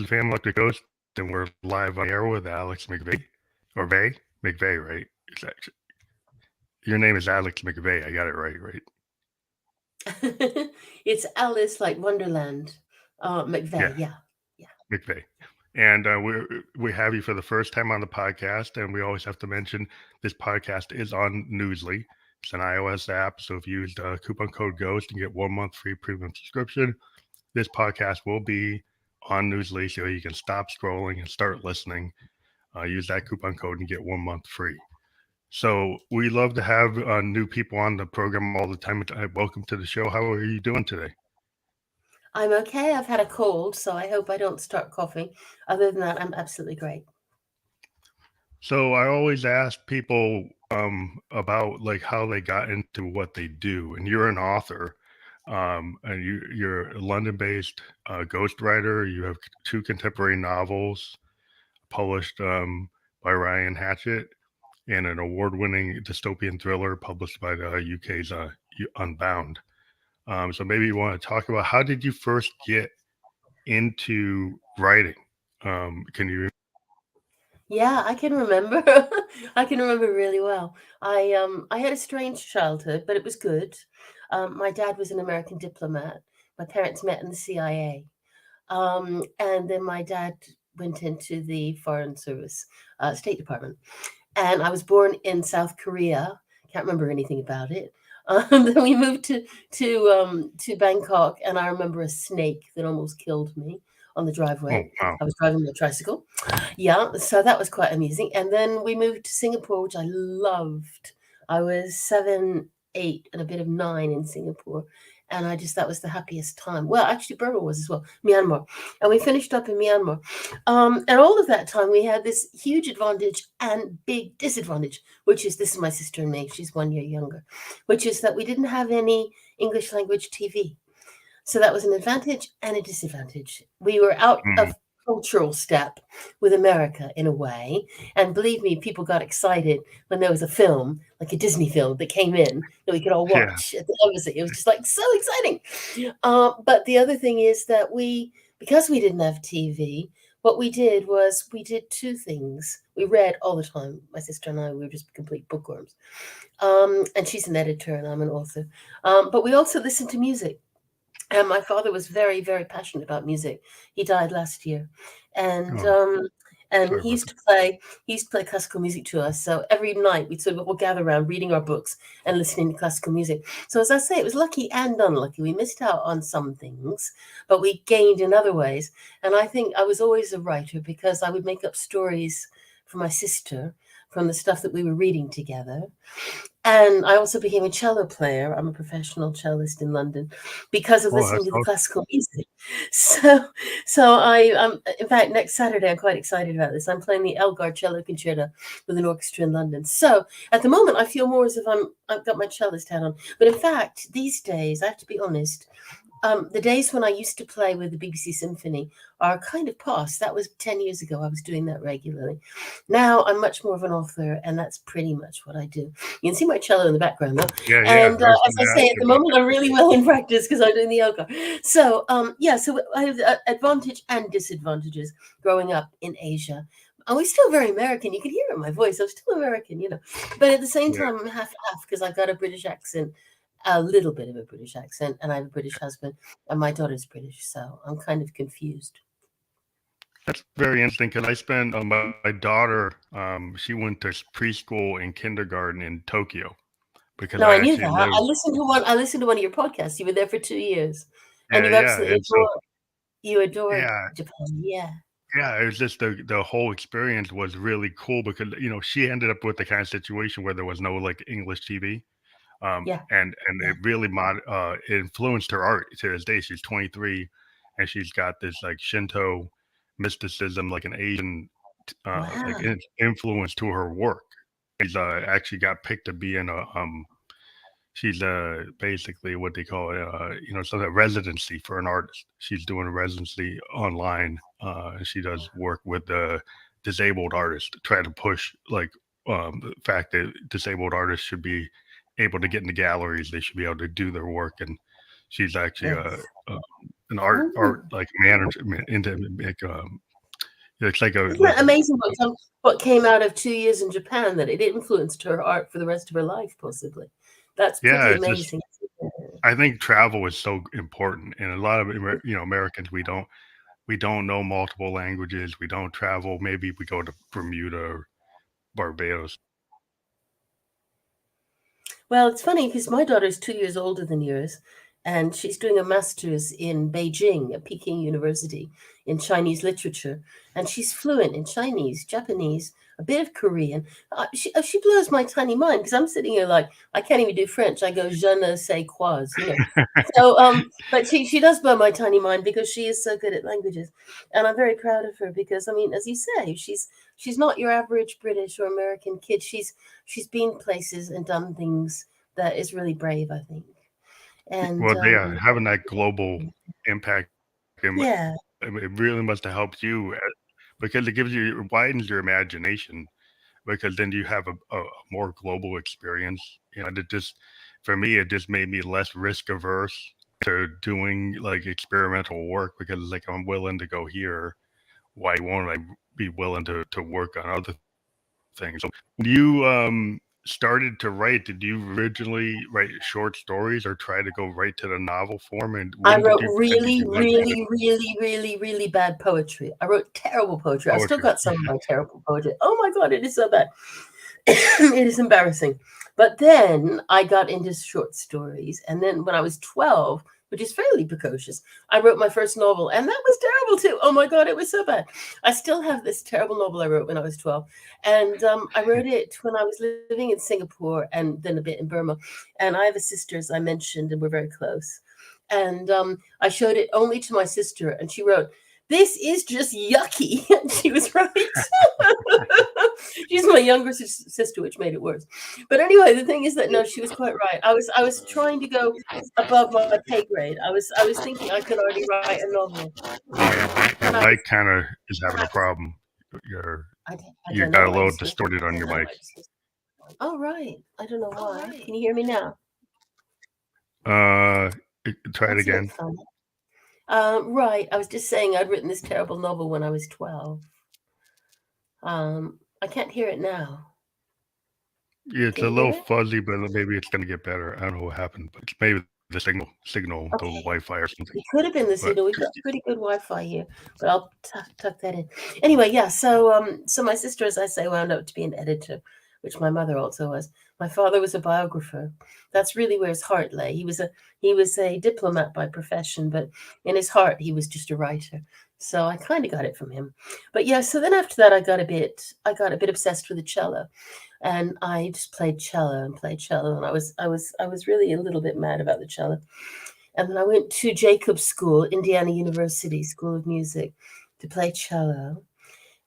is Family Electric Ghost, and we're live on air with Alex McVeigh. Or Vay? McVeigh, right? Your name is Alex McVeigh. I got it right? It's Alice like Wonderland. McVeigh, Yeah, yeah. McVeigh. And we have you for the first time on the podcast, and we always have to mention this podcast is on Newsly. It's an iOS app, so if you use the coupon code GHOST and get 1 month free premium subscription, this podcast will be on Newsly, so you can stop scrolling and start listening. Use that coupon code and get 1 month free. So we love to have new people on the program all the time. Welcome to the show. How are you doing today? I'm okay. I've had a cold, so I hope I don't start coughing. Other than that, I'm absolutely great. So I always ask people about like how they got into what they do, and you're an author, and you're a London-based ghostwriter. You have 2 contemporary novels published by Ryan Hachette, and an award-winning dystopian thriller published by the UK's Unbound. So maybe you want to talk about how did you first get into writing? Can you? Yeah, I can remember. I can remember really well. I had a strange childhood, but it was good. My dad was an American diplomat. My parents met in the CIA. And then my dad went into the Foreign Service, State Department. And I was born in South Korea. Can't remember anything about it. Then we moved to Bangkok, and I remember a snake that almost killed me on the Oh, driveway. wow. I was driving my tricycle. Yeah, so that was quite amusing. And then we moved to Singapore, which I loved. I was 7, 8, and a bit of 9 in Singapore. And that was the happiest time. Well, actually, Burma was as well, Myanmar. And we finished up in Myanmar. And all of that time, we had this huge advantage and big disadvantage, which is this is my sister and me. She's 1 year younger, which is that we didn't have any English language TV. So that was an advantage and a disadvantage. We were out Mm, of cultural step with America in a way. And believe me, people got excited when there was a film, like a Disney film that came in that we could all yeah. watch at the embassy. It was just like so exciting. But the other thing is that because we didn't have TV, what we did was we did 2 things. We read all the time. My sister and I, we were just complete bookworms. And she's an editor and I'm an author. But we also listened to music. And my father was very, very passionate about music. He died last year, and Oh, sorry he about used to play classical music to us. So every night we'd sort of all gather around reading our books and listening to classical music. So as I say, it was lucky and unlucky. We missed out on some things, but we gained in other ways. And I think I was always a writer because I would make up stories for my sister from the stuff that we were reading together. And I also became a cello player. I'm a professional cellist in London because of Oh, listening that's to the awesome. classical music. So, so in fact, next Saturday, I'm quite excited about this. I'm playing the Elgar Cello Concerto with an orchestra in London. So at the moment, I feel more as if I've got my cellist hat on. But in fact, these days, I have to be honest, the days when I used to play with the BBC Symphony are kind of past. That was 10 years ago. I was doing that regularly. Now I'm much more of an author, and that's pretty much what I do. You can see my cello in the background, though. Yeah. And I was as going I to say, ask at you the about moment, that. I'm really well in practice because I'm doing the yoga. So, yeah, so I have advantage and disadvantages growing up in Asia. And we're still very American. You can hear it in my voice. I'm still American. But at the same Yeah, time, I'm half because I've got a British accent, a little bit of a British accent, and I have a British husband, and my daughter's British, so I'm kind of confused. that's very interesting because I spent my daughter. She went to preschool and kindergarten in Tokyo because No, I I knew actually that. lived. I listened to one of your podcasts. You were there for 2 years, and Yeah, yeah, and so you adored yeah, Japan. Yeah, yeah. It was just the whole experience was really cool because she ended up with the kind of situation where there was no like English TV. yeah, And yeah. it really influenced her art to this day. She's 23, and she's got this like Shinto mysticism, like an Asian like Wow. influence to her work. She's actually got picked to be in a she's basically what they call so that residency for an artist. She's doing a residency online. She does work with the disabled artists to try to push like the fact that disabled artists should be able to get into galleries. They should be able to do their work, and she's actually Yes. an art Oh, like management into it's isn't that amazing what came out of 2 years in Japan that it influenced her art for the rest of her life, possibly? That's yeah, pretty it's just amazing. I think travel is so important, and a lot of Americans we don't know multiple languages. We don't travel. Maybe we go to Bermuda or Barbados. Well, it's funny because my daughter's 2 years older than yours, and she's doing a master's in Beijing at Peking University in Chinese literature, and she's fluent in Chinese, Japanese, a bit of Korean. She blows my tiny mind because I'm sitting here like I can't even do French. I go je ne sais quoi, you know. So, but she does blow my tiny mind because she is so good at languages, and I'm very proud of her because I mean, as you say, she's not your average British or American kid. She's been places and done things that is really brave, I think. And Well, yeah, having that global impact, yeah, it really must have helped you because it widens your imagination because then you have a more global experience. And it just, for me, it just made me less risk averse to doing like experimental work because like I'm willing to go here. Why won't I be willing to work on other things? So when you started to write, did you originally write short stories or try to go right to the novel form? And I when wrote did really, you like really, really, really, really bad poetry. I wrote terrible poetry. I still poetry? got some of my terrible poetry. Oh my God, it is so bad. It is embarrassing. But then I got into short stories. And then when I was 12, which is fairly precocious, I wrote my first novel. And that was terrible too. Oh my God, it was so bad. I still have this terrible novel I wrote when I was 12. And I wrote it when I was living in Singapore and then a bit in Burma. And I have a sister, as I mentioned, and we're very close. And I showed it only to my sister. And she wrote, "This is just yucky." And she was right. She's my younger sister, which made it worse. But anyway, the thing is that no, she was quite right. I was trying to go above my pay grade. I was thinking I could already write a novel, and Your I was. mic kind of is having a problem. You're I you don't got know. a little distorted on your mic. Oh right. I don't know why. Can you hear me now? Uh, try it That's a bit again. funny. Right. I was just saying I'd written this terrible novel when I was 12. I can't hear it now. Yeah, it's Can a you hear little it? fuzzy, but maybe it's gonna get better. I don't know what happened, but it's maybe the signal, the Okay. Wi-Fi or something. It could have been the But signal. We've got pretty good Wi-Fi here, but I'll tuck that in. Anyway, yeah. So my sister, as I say, wound up to be an editor, which my mother also was. My father was a biographer. That's really where his heart lay. He was a diplomat by profession, but in his heart, he was just a writer. So I kind of got it from him. But yeah. So then after that, I got a bit obsessed with the cello, and I just played cello and played cello, and I was really a little bit mad about the cello. And then I went to Jacobs School, Indiana University School of Music, to play cello.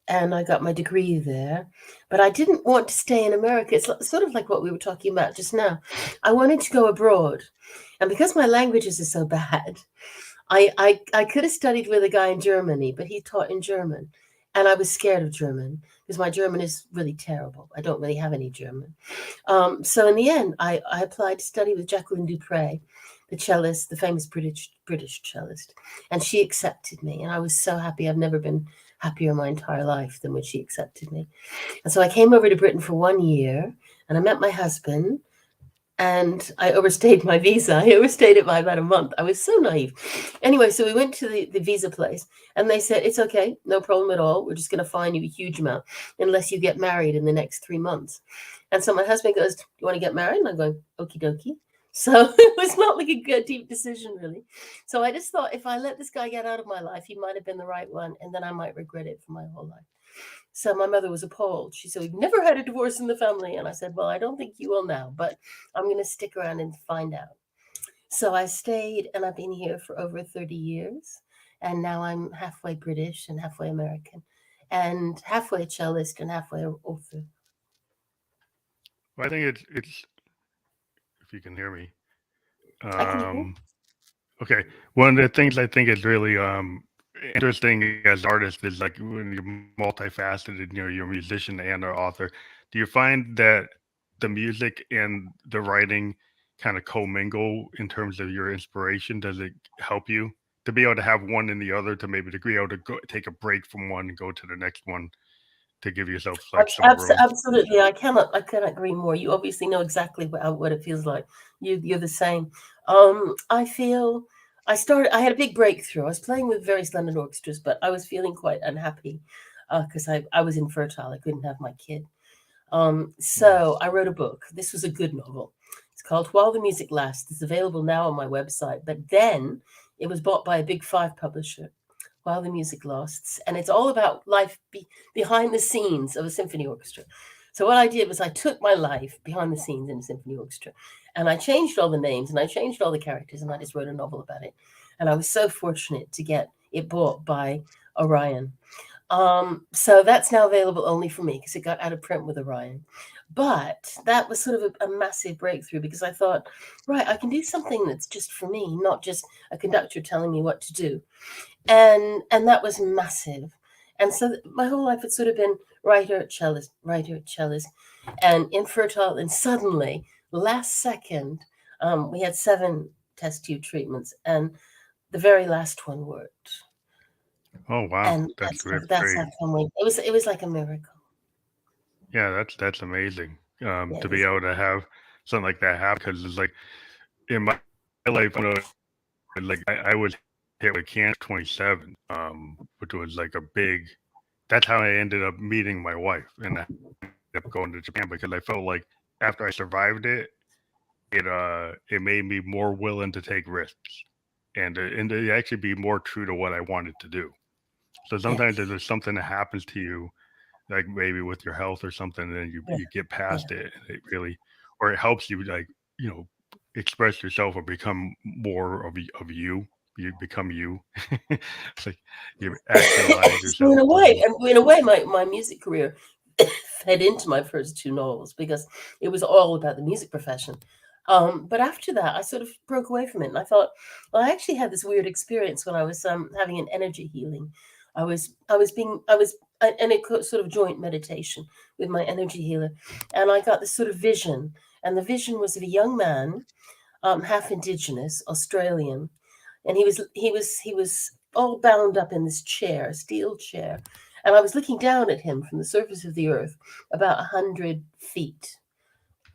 And I got my degree there. But I didn't want to stay in America. It's sort of like what we were talking about just now. I wanted to go abroad. And because my languages are so bad, I could have studied with a guy in Germany, but he taught in German. And I was scared of German because my German is really terrible. I don't really have any German. So in the end, I applied to study with Jacqueline du Pre, the cellist, the famous British cellist, and she accepted me, and I was so happy. I've never been happier in my entire life than when she accepted me. And so I came over to Britain for 1 year, and I met my husband. And I overstayed my visa. I overstayed it by about a month. I was so naive. Anyway, so we went to the visa place and they said, "It's okay, no problem at all. We're just going to fine you a huge amount unless you get married in the next 3 months." And so my husband goes, "Do you want to get married?" And I'm going, "Okie dokie." So it was not like a good, deep decision, really. So I just thought if I let this guy get out of my life, he might have been the right one. And then I might regret it for my whole life. So my mother was appalled. She said, "We've never had a divorce in the family." And I said, "Well, I don't think you will now, but I'm going to stick around and find out." So I stayed and I've been here for over 30 years. And now I'm halfway British and halfway American and halfway cellist and halfway author. well, I think it's if you can hear me. I can hear. Um, okay, one of the things I think is really interesting as an artist is like when you're multifaceted, you're a musician and an author. Do you find that the music and the writing kind of commingle in terms of your inspiration? Does it help you to be able to have one and the other, to maybe to be able to go take a break from one and go to the next one, to give yourself like some room. Absolutely, I cannot agree more. You obviously know exactly what it feels like. You're the same. I feel I had a big breakthrough. I was playing with various London orchestras, but I was feeling quite unhappy because I was infertile. I couldn't have my kid. So I wrote a book. This was a good novel. It's called While the Music Lasts. It's available now on my website, but then it was bought by a big 5 publisher, While the Music Lasts. And it's all about life behind the scenes of a symphony orchestra. So what I did was I took my life behind the scenes in a symphony orchestra, and I changed all the names and I changed all the characters, and I just wrote a novel about it. And I was so fortunate to get it bought by Orion. So that's now available only for me because it got out of print with Orion. But that was sort of a massive breakthrough, because I thought, right, I can do something that's just for me, not just a conductor telling me what to do. And that was massive. And so my whole life had sort of been writer, cellist, and infertile. And suddenly, last second, we had 7 test tube treatments, and the very last one worked. Oh wow, And that's that's great. how come it was like a miracle. Yeah, that's amazing. Yeah, To it be was. able to have something like that happen, because it's like in my life, like I was hit with cancer 27, which was like a big. That's how I ended up meeting my wife, and I ended up going to Japan, because I felt like after I survived it, it made me more willing to take risks, and to actually be more true to what I wanted to do. So sometimes if Yes. there's something that happens to you, like maybe with your health or something, and then Yeah. you get Yeah. past it, and it really, or it helps you, like, you know, express yourself or become more of you. You become you. It's like you actualize So yourself a little. in a way, my music career fed into my first 2 novels because it was all about the music profession. But after that, I sort of broke away from it, and I thought, well, I actually had this weird experience when I was having an energy healing. I was in a sort of joint meditation with my energy healer, and I got this sort of vision, and the vision was of a young man, half indigenous, Australian, and he was all bound up in this chair, a steel chair, and I was looking down at him from the surface of the earth, about 100 feet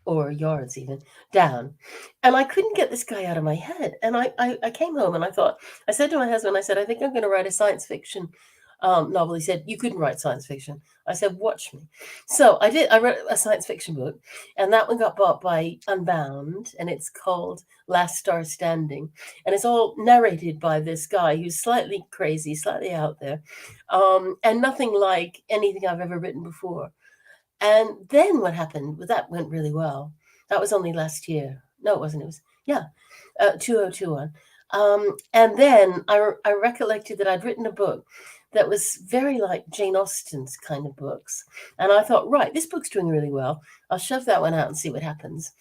or yards even down, and I couldn't get this guy out of my head. And I came home and I said to my husband, I said, I think I'm going to write a science fiction novel. He said, you couldn't write science fiction. I said, watch me. So I did. I wrote a science fiction book, and that one got bought by Unbound, and it's called Last Star Standing, and it's all narrated by this guy who's slightly crazy, slightly out there, and nothing like anything I've ever written before. And then what happened? Well, that went really well. That was only last year. No, it wasn't. It was, yeah, 2021. And then I recollected that I'd written a book that was very like Jane Austen's kind of books. And I thought, right, this book's doing really well. I'll shove that one out and see what happens.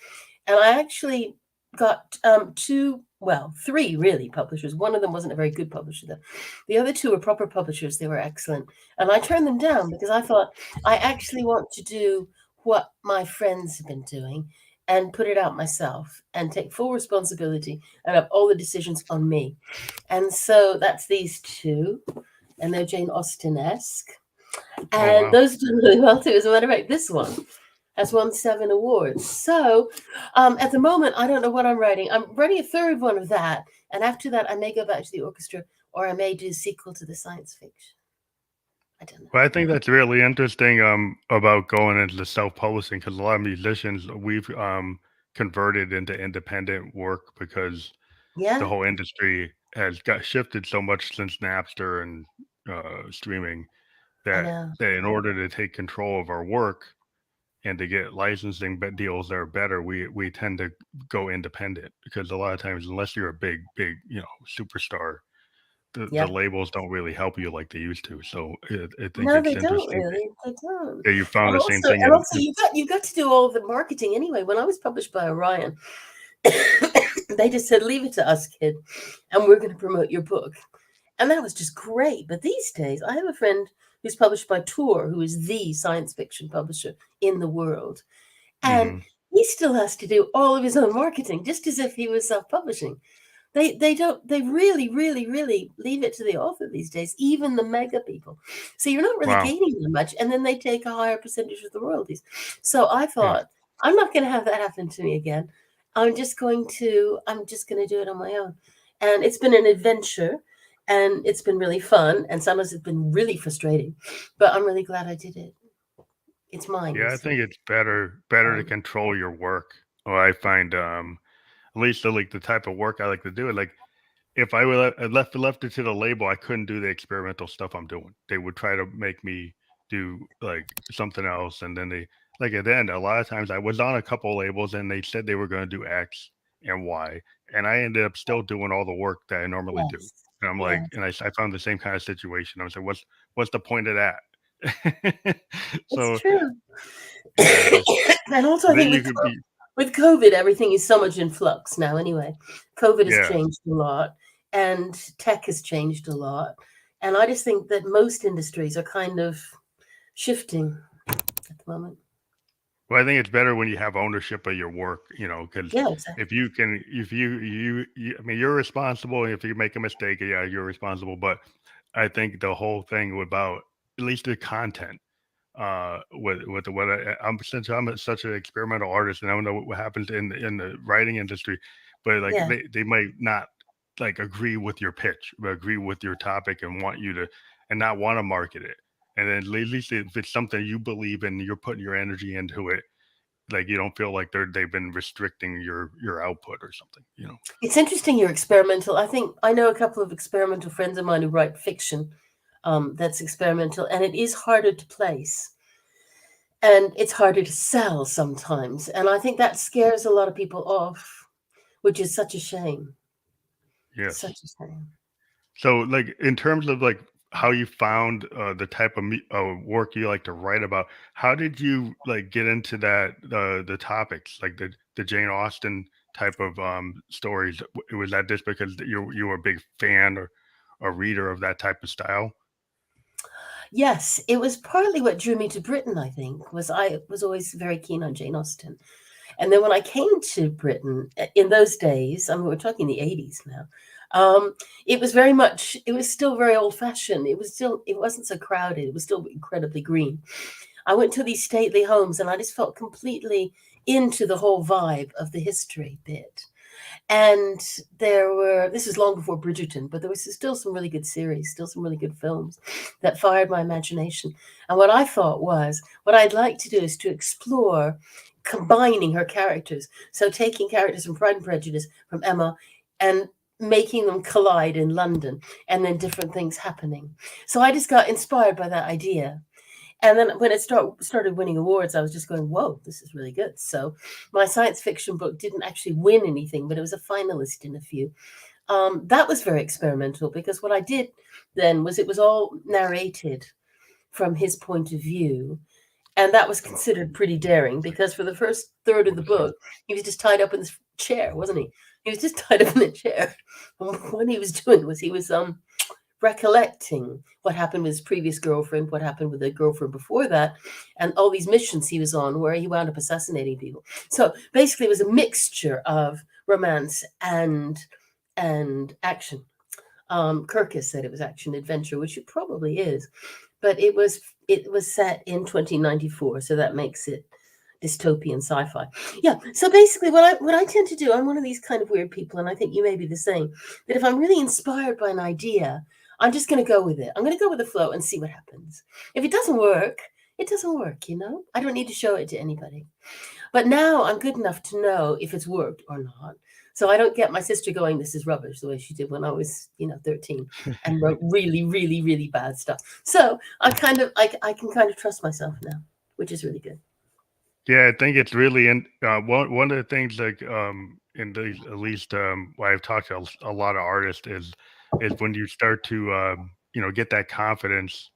And I actually got 3 really publishers. One of them wasn't a very good publisher, though. The other 2 were proper publishers. They were excellent. And I turned them down because I thought, I actually want to do what my friends have been doing and put it out myself and take full responsibility and have all the decisions on me. And so that's these 2, and they're Jane Austen-esque. Oh And wow. those are doing really well too. As a matter of fact, this one has won 7 awards. So at the moment, I don't know what I'm writing. I'm writing a 3rd one of that. And after that, I may go back to the orchestra, or I may do a sequel to the science fiction. I don't know. Well, I think that's really interesting, about going into self-publishing, because a lot of musicians, we've converted into independent work because the Yeah, whole industry has got shifted so much since Napster and streaming, I that know. in order to take control of our work and to get licensing deals that are better, we tend to go independent, because a lot of times, unless you're a big superstar, the Yeah. labels don't really help you like they used to. So I think No, it's they don't interesting really. They don't. that you found And the same also, thing and in. also, you got to do all the marketing anyway. When I was published by Orion, they just said, "Leave it to us, kid, and we're going to promote your book." And that was just great. But these days, I have a friend who's published by Tor, who is the science fiction publisher in the world. And Mhm. he still has to do all of his own marketing, just as if he was self publishing. They don't, they really, really, really leave it to the author these days, even the mega people. So you're not really Wow. gaining that much, and then they take a higher percentage of the royalties. So I Yeah. thought, I'm not going to have that happen to me again. I'm just going to do it on my own. And it's been an adventure, and it's been really fun, and sometimes it's been really frustrating, but I'm really glad I did it. It's mine, you Yeah, I see. think it's better to control your work. Or I find at least the type of work I like to do it like if I were left it to the label, I couldn't do the experimental stuff I'm doing. They would try to make me do like something else, and then they like at the end. A lot of times, I was on a couple labels, and they said they were going to do X and Y, and I ended up still doing all the work that I normally do. Yes. And I'm like, Yes. and I found the same kind of situation. I was like, what's the point of that? It's So true. yeah, just And also, I and then think you could be with COVID, everything is so much in flux now. Anyway, COVID has yeah. changed a lot, and tech has changed a lot. And I just think that most industries are kind of shifting at the moment. Well, I think it's better when you have ownership of your work, because Yeah, exactly. if you can, if you, I mean, you're responsible. If you make a mistake, yeah, you're responsible. But I think the whole thing about at least the content, with what I'm since such an experimental artist, and I don't know what happens in the writing industry, but like Yeah. they might not like agree with your pitch, but agree with your topic, and want you to, and not want to market it. And then at least if it's something you believe in, you're putting your energy into it. Like you don't feel like they've been restricting your output or something. It's interesting you're experimental. I think I know a couple of experimental friends of mine who write fiction that's experimental, and it is harder to place, and it's harder to sell sometimes. And I think that scares a lot of people off, which is such a shame. Yes. Such a shame. So like in terms of like how you found the type of work you like to write about, how did you like get into that the topics like the Jane Austen type of stories? Was that just because you were a big fan or a reader of that type of style? Yes, it was partly what drew me to Britain, I think, was I was always very keen on Jane Austen. And then when I came to Britain in those days, I mean, we're talking the 80s now, it was very much, it was still very old fashioned. It wasn't so crowded. It was still incredibly green. I went to these stately homes, and I just felt completely into the whole vibe of the history bit. And this was long before Bridgerton, but there was still some really good series, still some really good films that fired my imagination. And what I thought was, what I'd like to do is to explore combining her characters. So taking characters from Pride and Prejudice, from Emma, and making them collide in London, and then different things happening. So I just got inspired by that idea. And then when it started winning awards, I was just going, whoa, this is really good. So my science fiction book didn't actually win anything, but it was a finalist in a few. That was very experimental, because what I did then was it was all narrated from his point of view. And that was Oh, considered pretty daring, because for the first third of the sorry. book, he was just tied up in this chair, wasn't he? He was just tied up in a chair. And what he was doing was he was recollecting what happened with his previous girlfriend, what happened with the girlfriend before that, and all these missions he was on where he wound up assassinating people. So basically, it was a mixture of romance and action. Kirkus said it was action adventure, which it probably is, but it was set in 2094, so that makes it dystopian sci-fi. Yeah. So basically, what I tend to do, I'm one of these kind of weird people, and I think you may be the same. That if I'm really inspired by an idea, I'm just going to go with it. I'm going to go with the flow and see what happens. If it doesn't work, it doesn't work. I don't need to show it to anybody. But now I'm good enough to know if it's worked or not. So I don't get my sister going, this is rubbish, the way she did when I was, 13, and wrote really, really, really bad stuff. So I can kind of trust myself now, which is really good. Yeah, I think it's really in one of the things like in these at least why I've talked to a lot of artists is when you start to get that confidence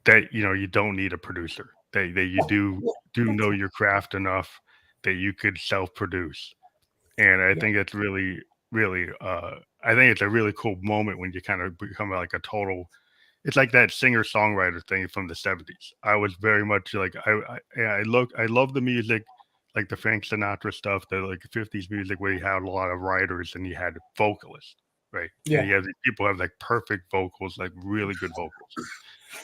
that you don't need a producer, that you do That's know right. your craft enough that you could self-produce. And I Yeah. think it's really I think it's a really cool moment when you kind of become like a total, it's like that singer-songwriter thing from the 70s. I was very much like I love the music, like the Frank Sinatra stuff, the like 50s music where you had a lot of writers and you had vocalists, right? And Yeah. you have these people who have like perfect vocals, like really good vocals,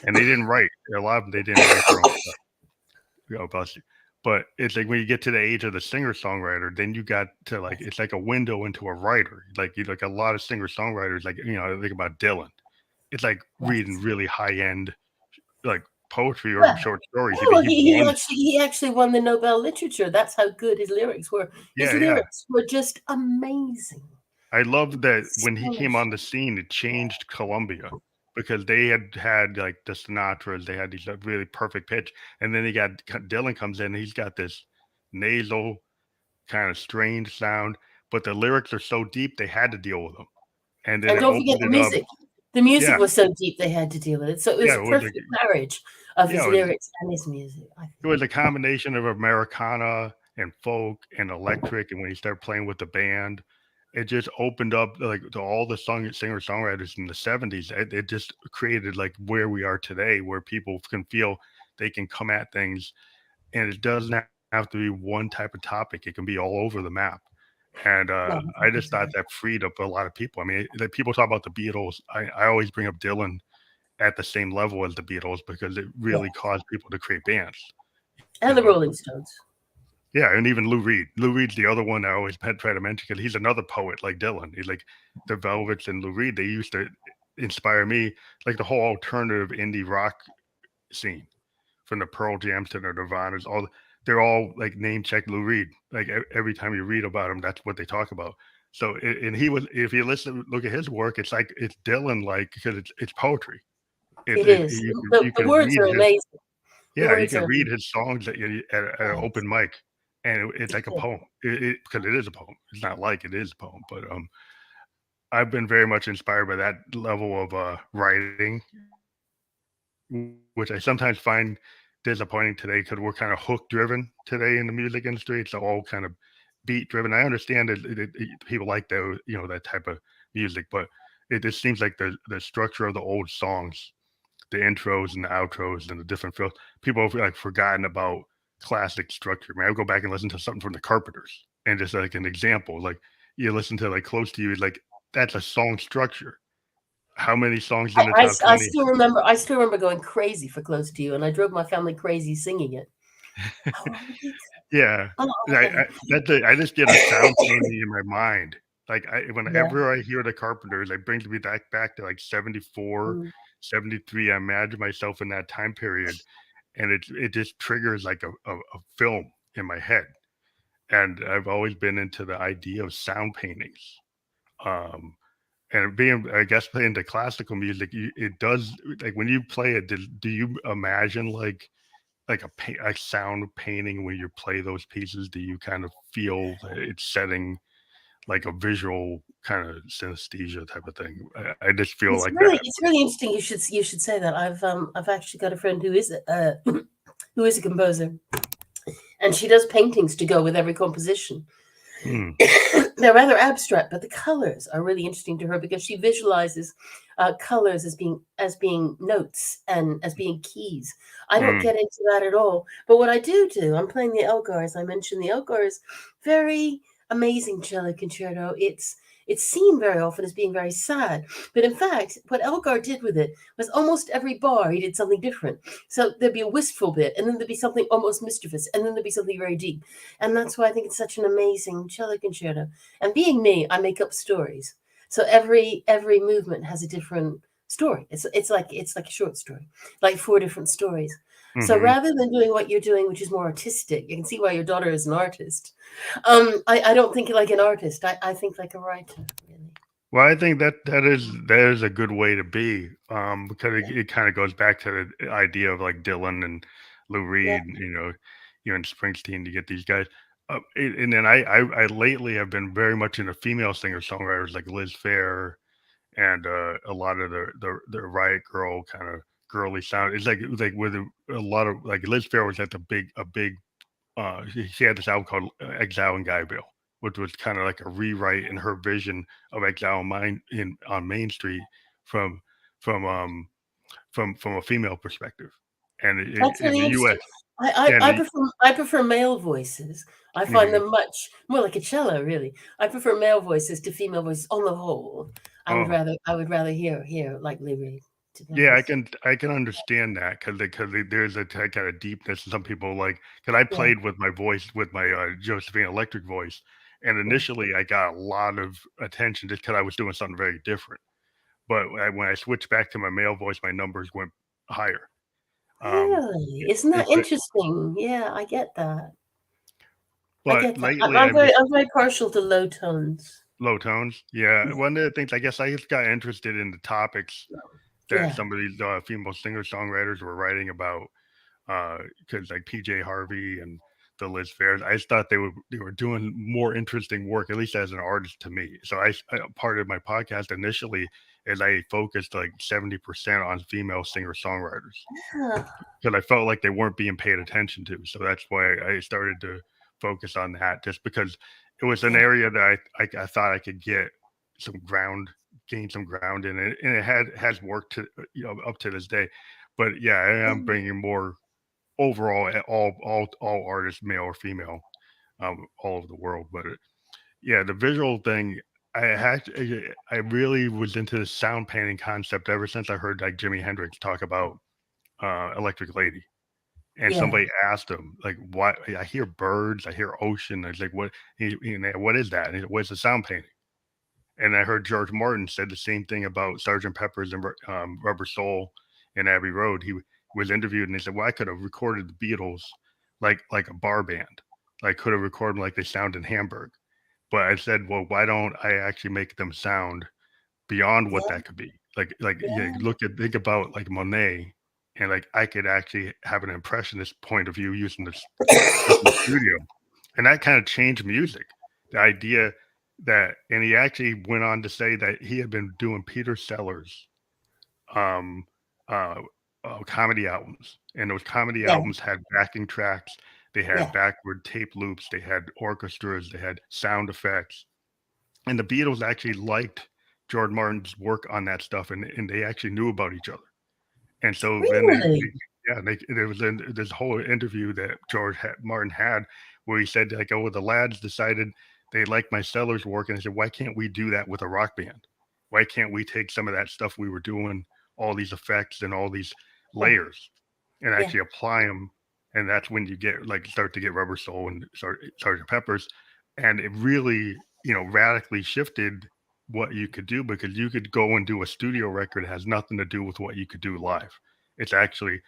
and they didn't write. A lot of them they didn't write their own stuff. Bless you. But it's like when you get to the age of the singer songwriter, then you got to like it's like a window into a writer. Like you like a lot of singer songwriters, like I think about Dylan. It's like reading Yes. really high end like poetry or Well, short stories. well, He won. he actually won the Nobel Literature. That's how good his lyrics were. His Yeah, yeah. lyrics were just amazing. I love that when he came on Astonishing. the scene, it changed Columbia because they had like the Sinatras, they had these really perfect pitch, and then Dylan comes in, and he's got this nasal kind of strange sound, but the lyrics are so deep they had to deal with them, and then And it don't forget opened the it up. music. The music Yeah, was so deep they had to deal with it. So it was yeah, a perfect marriage of his it was lyrics and his music, I it think. was a combination of Americana and folk and electric, and when he started playing with the band, it just opened up like to all the singer songwriters in the '70s. It just created like where we are today, where people can feel they can come at things, and it doesn't have to be one type of topic. It can be all over the map. And Well, I just thought that freed up a lot of people. I mean, like people talk about the Beatles. I always bring up Dylan at the same level as the Beatles because it yeah. really caused people to create bands. You And the know, Rolling Stones. yeah, and even Lou Reed. Lou Reed's the other one I always try to mention because he's another poet like Dylan. He's like the Velvets and Lou Reed. They used to inspire me, like the whole alternative indie rock scene, from the Pearl Jams to the Nirvanas. They're all like name check Lou Reed. Like every time you read about him, that's what they talk about. So and he was, if you look at his work, it's like it's Dylan like because it's poetry. It is. You The can words read are his amazing. The yeah, you words can are read amazing. his songs at an Yes. open mic, and it's like a Yeah. poem. Because it is a poem. It's not like it is a poem, but I've been very much inspired by that level of writing, which I sometimes find disappointing today because we're kind of hook driven today in the music industry. It's all kind of beat driven. I understand that people like those, that type of music, but it just seems like the structure of the old songs, the intros and the outros and the different fills. People have like forgotten about classic structure. Man, I would go back and listen to something from the Carpenters, and just like an example, like you listen to like Close to You, like that's a song structure. How many songs in the top 20? I still remember going crazy for Close to You, and I drove my family crazy singing it. Oh, Yeah, oh, I just get a sound painting in my mind. Like yeah. whenever I hear the Carpenters, it brings me back to like 74, Mm. 73. I imagine myself in that time period, and it just triggers like a film in my head. And I've always been into the idea of sound paintings. Um, and being, I guess, playing the classical music, it does like when you play it. Do you imagine like a sound painting when you play those pieces? Do you kind of feel that it's setting like a visual kind of synesthesia type of thing? I just feel like that. It's really interesting. You should say that. I've actually got a friend who is who is a composer, and she does paintings to go with every composition. Hmm. They're rather abstract, but the colors are really interesting to her because she visualizes colors as being notes and as being keys. I don't Hmm. get into that at all, but what I do, I'm playing the Elgar. As I mentioned, the Elgar is very amazing cello concerto. It's seen very often as being very sad, but in fact, what Elgar did with it was almost every bar he did something different. So there'd be a wistful bit, and then there'd be something almost mischievous, and then there'd be something very deep. And that's why I think it's such an amazing cello concerto. And being me, I make up stories. So every movement has a different story. It's like a short story, like 4 different stories. So Hmm. rather than doing what you're doing, which is more artistic, you can see why your daughter is an artist. I don't think like an artist. I think like a writer, really. Well, I think that is a good way to be, because it kind of goes back to the idea of like Dylan and Lou Yeah. Reed, and Springsteen to get these guys. And then I lately have been very much into female singer songwriters like Liz Phair and a lot of the Riot Girl kind of girly sound. It's like with a lot of like Liz Phair was at a big she had this album called Exile in Guyville, which was kind of like a rewrite in her vision of Exile on Main Street from from um from a female perspective, and That's in really the U.S. interesting. I, Yeah, I, I prefer I prefer male voices. I find mhm. them much more like a cello, really. I prefer male voices to female voices on the whole. Oh, I would rather hear like Lee Reed, to be yeah, honest. I can understand that because there's a kind of deepness. Some people like because I Yeah, played with my voice with my Josephine electric voice, and yeah. initially I got a lot of attention just because I was doing something very different. But when I switched back to my male voice, my numbers went higher. Um, Really? Isn't that it's a, interesting? Yeah, I get that. I but get that. lately I'm just I'm very partial to low tones. low tones. Yeah, Yeah, one of the things I guess I just got interested in the topics that yeah, some of these female singer songwriters were writing about because like PJ Harvey and the Liz Fairs, I just thought they were doing more interesting work, at least as an artist to me. So part of my podcast initially is I focused like 70% on female singer songwriters yeah, because I felt like they weren't being paid attention to. So that's why I started to focus on that, just because it was an yeah, area that I thought I could get some ground, gain some ground in it, and it has worked to up to this day. But yeah, I am yeah, bringing more overall all artists, male or female, all over the world. But yeah, the visual thing, I really was into the sound painting concept ever since I heard like Jimi Hendrix talk about Electric Lady. And yeah, somebody asked him, like, "What? I hear birds, I hear ocean." I was like, "What? What is that?" And he said, "What's the sound painting?" And I heard George Martin said the same thing about Sergeant Pepper's and Rubber Soul and Abbey Road. He was interviewed and they said, "Well, I could have recorded the Beatles like a bar band, like could have recorded them like they sound in Hamburg." But I said, "Well, why don't I actually make them sound beyond what yeah, that could be? Like yeah, yeah, think about like Monet, and like I could actually have an impressionist point of view using the studio, and that kind of changed music. The idea that, and he actually went on to say that he had been doing Peter Sellers um, uh, comedy albums, and those comedy yeah, albums had backing tracks, they had yeah, backward tape loops, they had orchestras, they had sound effects, and the Beatles actually liked George Martin's work on that stuff, and they actually knew about each other. And so then really? yeah, there was this whole interview that Martin had where he said like, "Oh, the lads decided they liked my Sellers work," and I said, "Why can't we do that with a rock band? Why can't we take some of that stuff we were doing, all these effects and all these Yeah, layers, and yeah, actually apply them?" And that's when you get like start to get Rubber Soul and Sergeant Pepper's, and it really radically shifted what you could do because you could go and do a studio record that has nothing to do with what you could do live. It's actually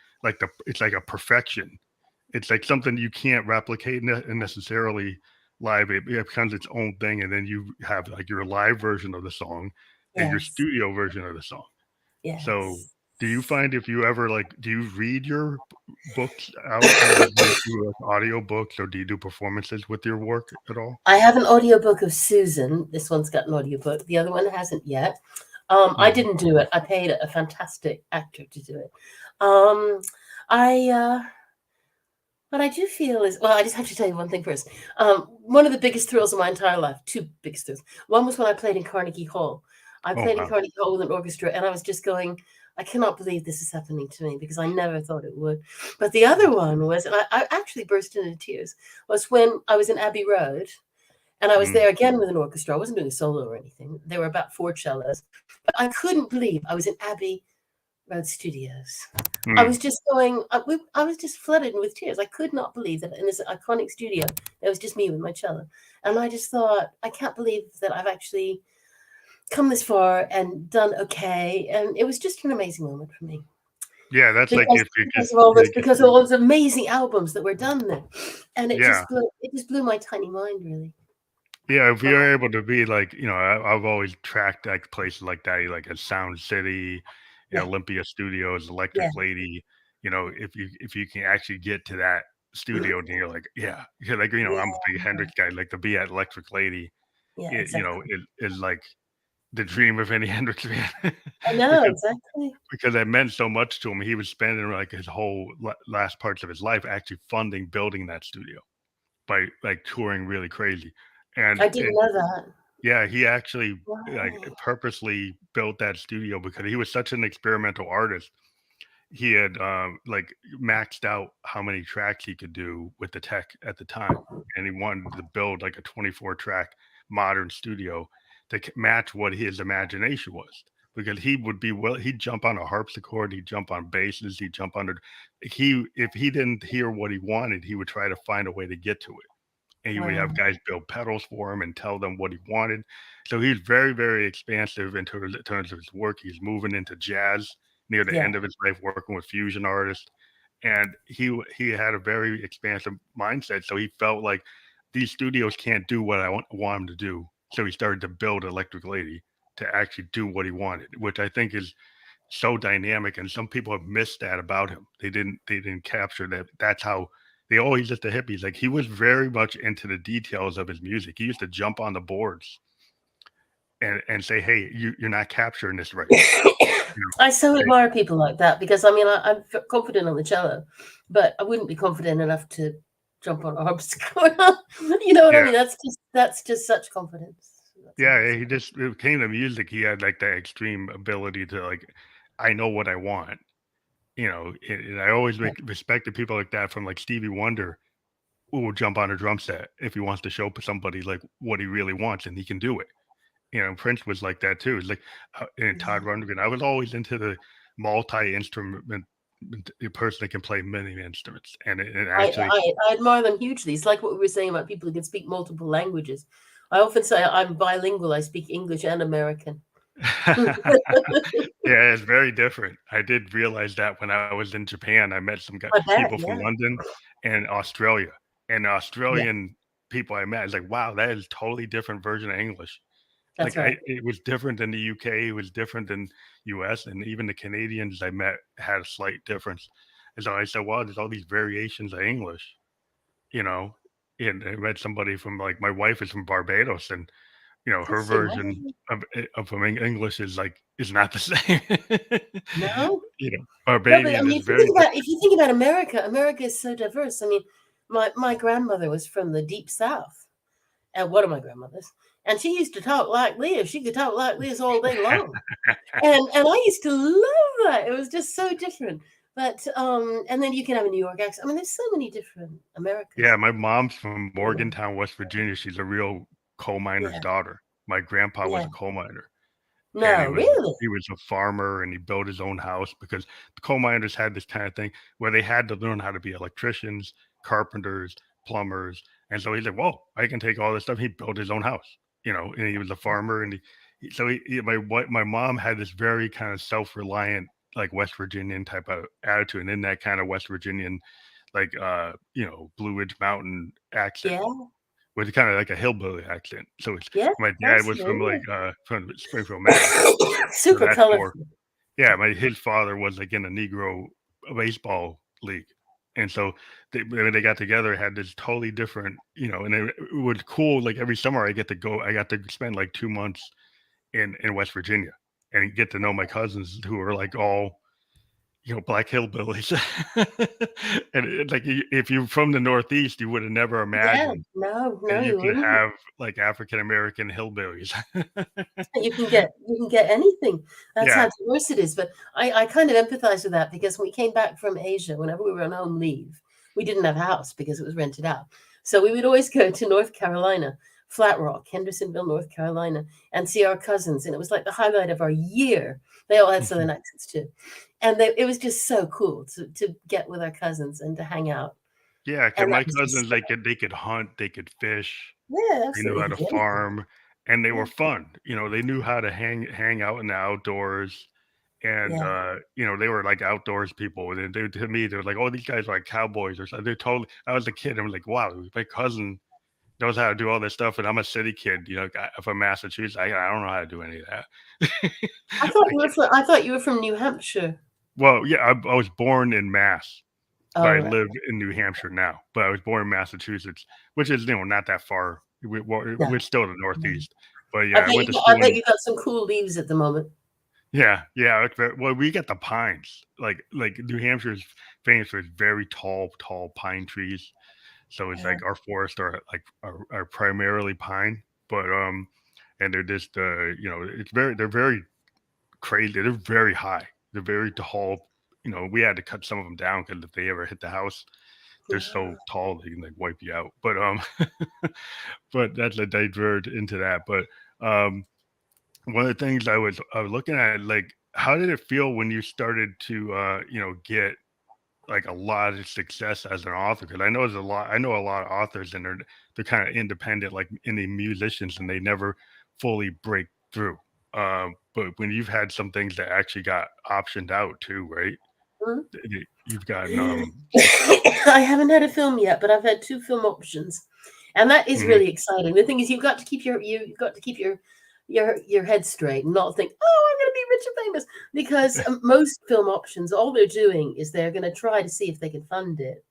it's like a perfection. It's like something you can't replicate necessarily live. It becomes its own thing, and then you have like your live version of the song and your yes, studio version of the song. So, yes. do you find if you ever like, do you read your books out? Do you do like audio books or do you do performances with your work at all? I have an audiobook of Susan. This one's got an audiobook. The other one hasn't yet. I Mhm. didn't do it. I paid a fantastic actor to do it. Um, I what I do feel is, well, I just have to tell you one thing first. One of the biggest thrills of my entire life, two biggest thrills. One was when I played in Carnegie Hall. I Oh played in wow. Carnegie Hall with an orchestra, and I was just going, I cannot believe this is happening to me because I never thought it would. But the other one was, and I actually burst into tears, was when I was in Abbey Road and I was Mm, there again with an orchestra. I wasn't doing a solo or anything. There were about four cellos. But I couldn't believe I was in Abbey Road Studios. I mm. was just going, I was just flooded with tears. I could not believe that in this iconic studio, there was just me with my cello. And I just thought, I can't believe that I've actually come this far and done okay. And it was just an amazing moment for me Yeah, that's like if you just because of all those amazing albums that were done there. And yeah. it just blew my tiny mind, really. Yeah, if Wow. you're able to be like, I've always tracked like places like that, like a Sound City, Yeah, Olympia Studios, yeah, Electric Lady. If you can actually get to that studio, and you're like, yeah, like yeah, I'm a big Hendrix guy. Like to be at Electric Lady, yeah, exactly. it is like the dream of any Hendrix fan I know, because exactly. it meant so much to him. He was spending like his whole last parts of his life actually funding building that studio by like touring really crazy, and I didn't know that. yeah, he actually, like, Wow. purposely built that studio because he was such an experimental artist. he had like maxed out how many tracks he could do with the tech at the time, and he wanted to build like a 24 track modern studio to match what his imagination was. Because he would be he'd jump on a harpsichord, he'd jump on basses, he'd jump under. He if he didn't hear what he wanted, he would try to find a way to get to it, and he would have Wow. guys build pedals for him and tell them what he wanted. So he's very, very expansive in terms of his work. He's moving into jazz near the Yeah. end of his life, working with fusion artists, and he had a very expansive mindset. So he felt like these studios can't do what I want them to do. So he started to build Electric Lady to actually do what he wanted, which I think is so dynamic, and some people have missed that about him. They didn't capture that. That's how they always just the hippies. Like he was very much into the details of his music. He used to jump on the boards and say, "Hey, you're not capturing this right." You know, I so they, admire people like that because I mean I'm confident on the cello, but I wouldn't be confident enough to jump on a harpsichord. You know what I yeah, mean? That's just such confidence. That's yeah. amazing. He just it came to music. He had like that extreme ability to like, I know what I want. And I always Yeah. respected people like that, from like Stevie Wonder, who will jump on a drum set if he wants to show somebody like what he really wants, and he can do it. Prince was like that too. It's like, and Todd Yeah. Rundgren. I was always into the multi-instrument person that can play many instruments, and I, actually, I I admire them hugely. It's like what we were saying about people who can speak multiple languages. I often say I'm bilingual. I speak English and American. yeah, it's very different. I did realize that when I was in Japan. I met some I bet. people from Yeah. London and Australia, and the Yeah. Australian people I met, I was like, wow, that is totally different version of English. That's Like right. it was different than the UK, it was different than US, and even the Canadians I met had a slight difference. And so I said, "Wow, there's all these variations of English," you know. And I met somebody from like my wife is from Barbados, and her Does she version really? of from English is not the same. No. No, but I Barbadian mean, is very different. if you think about America, America is so diverse. I mean, my grandmother was from the deep South, and one of my grandmothers, and she used to talk like this. She could talk like this all day long, and I used to love that. It was just so different. But and then you can have a New York accent. I mean, there's so many different Yeah, Americas. my mom's from You know. Morgantown, West Virginia. She's a real coal miner's Yeah, daughter. My grandpa was yeah. a coal miner. And he No, was really. he was a farmer, and he built his own house because the coal miners had this kind of thing where they had to learn how to be electricians, carpenters, plumbers, and so he's like, "Whoa, I can take all this stuff." He built his own house, and he was a farmer, and my mom had this very kind of self-reliant, like West Virginian type of attitude, and in that kind of West Virginian, like Blue Ridge Mountain accent, Yeah, with kind of like a hillbilly accent. So it's yeah. my dad was from like Absolutely. from Springfield, Mass. So Super that's more, colorful. yeah, his father was like in a Negro baseball league, and so when they got together, had this totally different, and it was cool. Like every summer, I got to spend like 2 months in West Virginia and get to know my cousins who are like all black hillbillies, and like if you're from the Northeast, you would have never Yeah. imagined No, that no, you you could wouldn't. have like African American hillbillies. You can get anything. That's Yeah. how diverse it is. But I kind of empathize with that because when we came back from Asia, whenever we were on home leave, we didn't have a house because it was rented out. So we would always go to North Carolina, Flat Rock, Hendersonville, North Carolina, and see our cousins. And it was like the highlight of our year. They all had Southern Mhm. accents too. And it was just so cool to get with our cousins and to hang out. Yeah, 'cause And that my was just, cousins, they could hunt, they could fish, yeah, they knew absolutely. how You to could do anything. farm, and they Yeah. were fun. They knew how to hang out in the outdoors, and Yeah. they were like outdoors people. And they to me, they're like, "Oh, these guys are like cowboys or something." They're totally. I was a kid. I'm like, "Wow, my cousin knows how to do all this stuff," and I'm a city kid. From Massachusetts. I don't know how to do any of that. I can't. I thought you were from New Hampshire. Well, yeah, I was born in Mass, but Oh, I right. live in New Hampshire now. But I was born in Massachusetts, which is not that far. No, We're still the no. Northeast, but yeah, I went to I school bet in. you got some cool leaves at the moment. Yeah, yeah. Well, we get the pines. Like New Hampshire is famous for its very tall pine trees. So it's Yeah. like our forests are primarily pine, but and they're just they're very crazy. They're very high. They're very tall we had to cut some of them down because if they ever hit the house, they're so Yeah. tall they can like wipe you out. But but that's a divert into that. But one of the things I was looking at, like, how did it feel when you started to get like a lot of success as an author? Because I know a lot of authors, and they're kind of independent, like any musicians, and they never fully break through. But when you've had some things that actually got optioned out too, right? Mhm. You've gotten I haven't had a film yet, but I've had 2 film options, and that is mhm. really exciting. The thing is, you've got to keep your head straight and not think, "Oh, I'm going to be rich and famous," because most film options, all they're doing is they're going to try to see if they can fund it.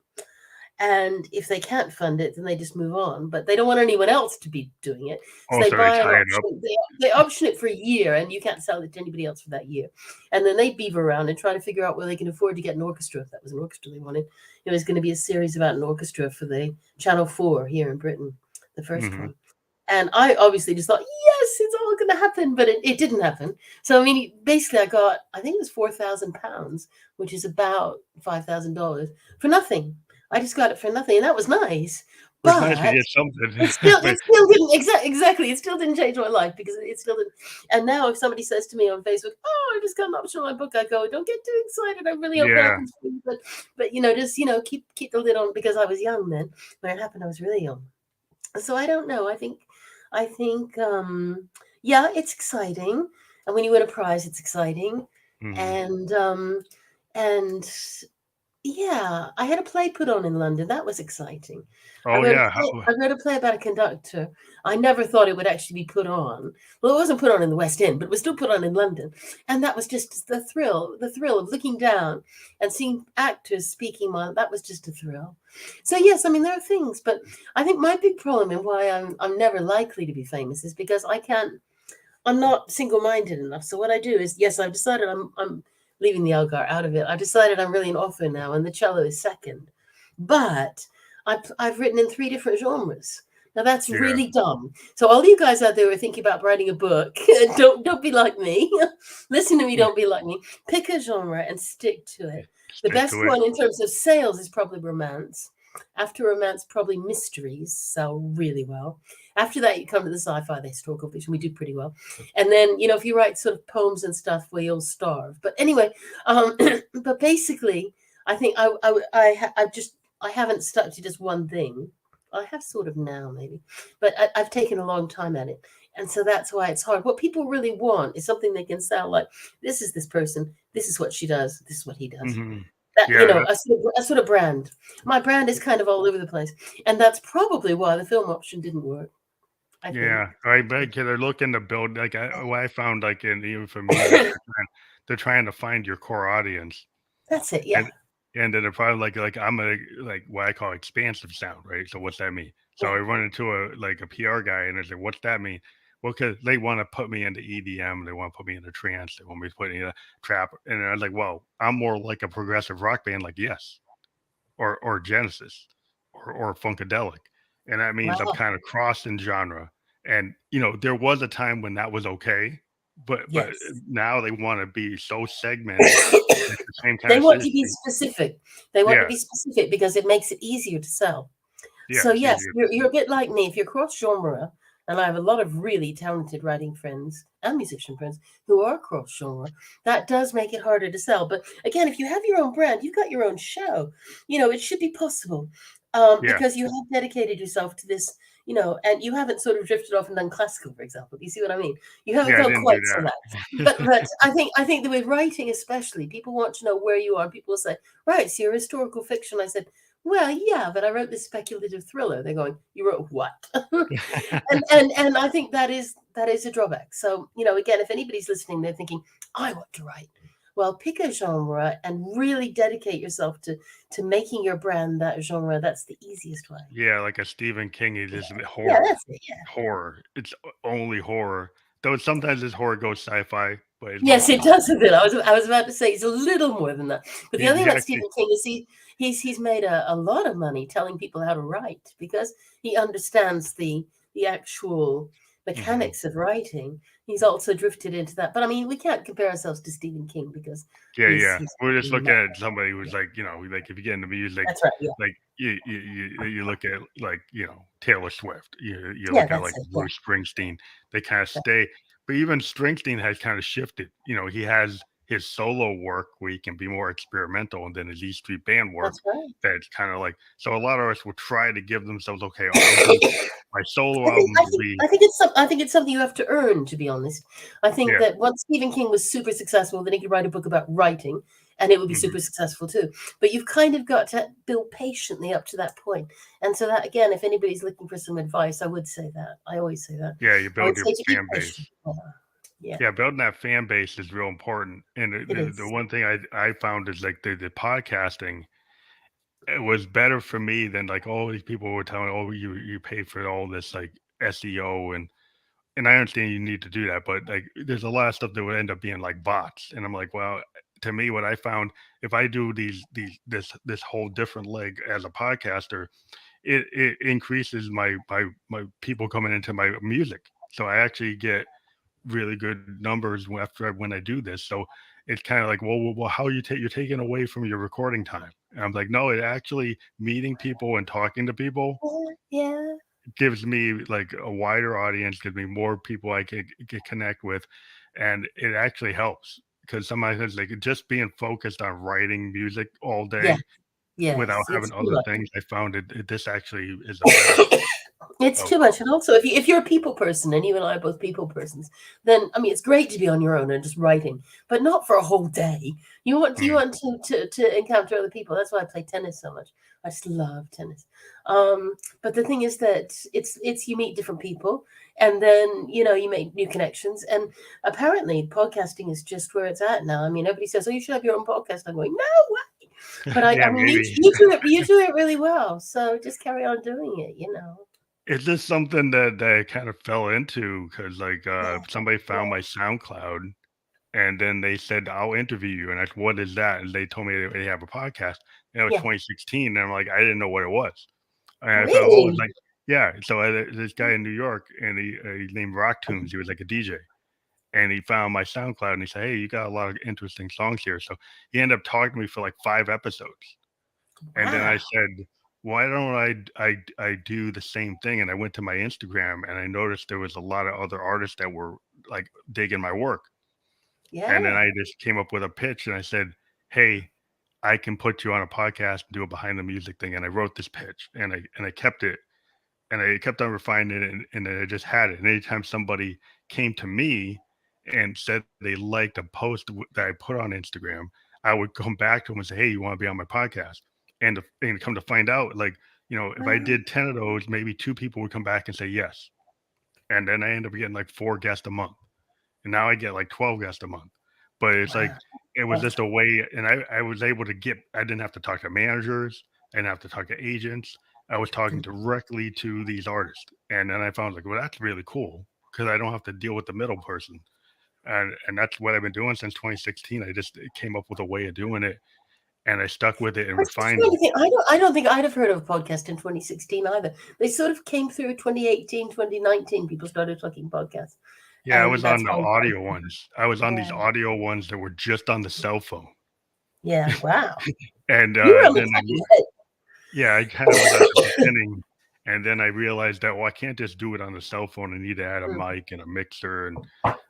And if they can't fund it, then they just move on. But they don't want anyone else to be doing it. So they Also they buy an tie it up. option. They option it for a year, and you can't sell it to anybody else for that year. And then they beaver around and try to figure out where they can afford to get an orchestra. If that was an orchestra they wanted, it was going to be a series about an orchestra for the Channel 4 here in Britain, the first Hmm. one. And I obviously just thought, yes, it's all going to happen, but it didn't happen. So I mean, basically, I think it was £4,000, which is about $5,000 for nothing. I just got it for nothing, and that was nice. It was nice to But get something. it still didn't exactly. It still didn't change my life because it still didn't. And now, if somebody says to me on Facebook, "Oh, I just got an option on my book," I go, "Don't get too excited. I really hope it Yeah, happens for you." But just keep the lid on, because I was young then when it happened. I was really young, so I don't know. I think yeah, it's exciting, and when you win a prize, it's exciting, hmm. and yeah, I had a play put on in London. That was exciting. I Oh wrote a yeah. play. I wrote a play about a conductor. I never thought it would actually be put on. Well, it wasn't put on in the West End, but it was still put on in London, and that was just the thrill of looking down and seeing actors speaking. That was just a thrill. So yes, I mean there are things, but I think my big problem and why I'm never likely to be famous is because I can't. I'm not single-minded enough. So what I do is, yes, I've decided I'm leaving the Algar out of it. I've decided I'm really an author now, and the cello is second. But I've written in 3 different genres. Now that's Yeah. really dumb. So all you guys out there who are thinking about writing a book, don't be like me. Listen to me. Don't be like me. Pick a genre and stick to it. The Stick best to it. one in terms of sales is probably romance. After romance, probably mysteries sell really well. After that, you come to the sci-fi, the historical fiction. We do pretty well. And then, if you write sort of poems and stuff, well, you'll starve. But anyway, but basically, I think I haven't stuck to just one thing. I have sort of now, maybe, but I've taken a long time at it. And so that's why it's hard. What people really want is something they can sell, like, this is this person, this is what she does, this is what he does. Hmm. That, Yeah. a sort of brand. My brand is kind of all over the place. And that's probably why the film option didn't work, I think. Yeah, I bet they're looking to build like what I found like in even for music, they're trying to find your core audience, That's it, and yeah. and then they're probably like I'm a like what I call expansive sound, right? So what's that mean? So Yeah. I run into a PR guy and I say, what's that mean? Well, because they want to put me into EDM, they want to put me into trance, they want me to put me in a trap, and I was like, well, I'm more like a progressive rock band, like Yes, or Genesis or Funkadelic. And that means I'm Wow. kind of crossing genre. And there was a time when that was okay, but Yes. now they want to be so segmented. It's the same kind They of want to be thing. specific. They want to Yeah, be specific because it makes it easier to sell. yeah, So it's yes, easier. you're a bit like me. If you're cross genre, and I have a lot of really talented writing friends and musician friends who are cross genre, that does make it harder to sell. But again, if you have your own brand, you've got your own show. It should be possible, Yeah, because you have dedicated yourself to this. And you haven't sort of drifted off and done classical, for example. You see what I mean? You haven't yeah, I gone didn't do quite so that. that. But I think that with writing especially, people want to know where you are. People will say, right, so you're historical fiction. I said, well, yeah, but I wrote this speculative thriller. They're going, you wrote what? and I think that is a drawback. So, again, if anybody's listening, they're thinking, I want to write. Well, pick a genre and really dedicate yourself to making your brand that genre. That's the easiest way. Yeah, like a Stephen King, it is Yeah, horror, that's it. Yeah. horror. It's only horror. Though sometimes his horror goes sci-fi, but it's Yes, mostly it does horror. a bit. I was about to say it's a little more than that. But the other thing He about actually, Stephen King is he's made a lot of money telling people how to write because he understands the actual Hmm. mechanics of writing, he's also drifted into that. But I mean, we can't compare ourselves to Stephen King because Yeah, yeah. he's We're just looking mad. at somebody who's like, like if you get into music, That's right. Yeah, like you look at like Taylor Swift. You yeah, look at that's like it. Yeah, Bruce Springsteen. They kind of that, stay, but even Springsteen has kind of shifted. He has his solo work where he can be more experimental, and then his E Street Band work that's right. that's kind of like. So a lot of us will try to give themselves, okay, I'll do my solo I think albums I will think be I think it's I think it's something you have to earn, to be honest. I think yeah. that once Stephen King was super successful, then he could write a book about writing, and it would be Hmm. super successful too. But you've kind of got to build patiently up to that point. And so that again, if anybody's looking for some advice, I would say that. I always say that. Yeah, you I would build your say to be fan patient. base. Yeah, yeah, Yeah, building that fan base is real important. And it the is. one thing I found is like the podcasting, it was better for me than like all these people were telling, oh, you pay for all this like SEO and I understand you need to do that, but like there's a lot of stuff that would end up being like bots. And I'm like, well, to me, what I found if I do this whole different leg as a podcaster, it increases my people coming into my music. So I actually get really good numbers after when I do this. So it's kind of like, well, how you're taking away from your recording time? And I'm like, no, it actually meeting people and talking to people Yeah, yeah. gives me like a wider audience, gives me more people I can connect with, and it actually helps because sometimes like just being focused on writing music all Yeah, day without yes. having It's too other much. things, I found this actually is a better. It's Of too much. And also, if you're a people person, and you and I are both people persons, then I mean, it's great to be on your own and just writing, but not for a whole day. You mm, want to encounter other people. That's why I play tennis so much. I just love tennis. But the thing is that it's you meet different people, and then you make new connections. And apparently, podcasting is just where it's at now. I mean, everybody says, "Oh, you should have your own podcast." I'm going, "No way!" But I yeah, mean, maybe you do it really well. So just carry on doing it. it's just something that I kind of fell into because like Yeah, somebody found yeah. my SoundCloud and then they said, "I'll interview you," and I said, "What is that?" And they told me they have a podcast. And it was Yeah. 2016, and I'm like, I didn't know what it was. And I thought, oh, it's Really? like, yeah. So this guy in New York, and he's named Rock Tunes. He was like a DJ, and he found my SoundCloud, and he said, "Hey, you got a lot of interesting songs here." So he ended up talking to me for like 5 episodes, and then I Wow. said, "Why don't I do the same thing?" And I went to my Instagram, and I noticed there was a lot of other artists that were like digging my work, and then Yeah. I just came up with a pitch, and I said, "Hey, I can put you on a podcast and do a behind the music thing." And I wrote this pitch, and I kept it, and I kept on refining it, and then I just had it. And anytime somebody came to me and said they liked a post that I put on Instagram, I would come back to them and say, "Hey, you want to be on my podcast?" And come to find out, like if I Wow. did 10 of those, maybe two people would come back and say yes, and then I end up getting like 4 guests a month, and now I get like 12 guests a month. But it's like Wow. it was That's just a way, and I was able to get. I didn't have to talk to managers. I didn't have to talk to agents. I was talking good. directly to these artists, and then I found like, well, that's really cool because I don't have to deal with the middle person, and that's what I've been doing since 2016. I just came up with a way of doing it, and I stuck with it and I was just refined trying it. to think. I don't think I'd have heard of a podcast in 2016 either. They sort of came through 2018, 2019. People started talking podcasts. Yeah, I And was that's on the why. audio ones. I was on Yeah. these audio ones that were just on the cell phone, Yeah. Wow. and You were on the then I cutting edge. yeah, I kind of was at the beginning, and then I realized that, well, I can't just do it on the cell phone. I need to add a Mm, mic and a mixer, and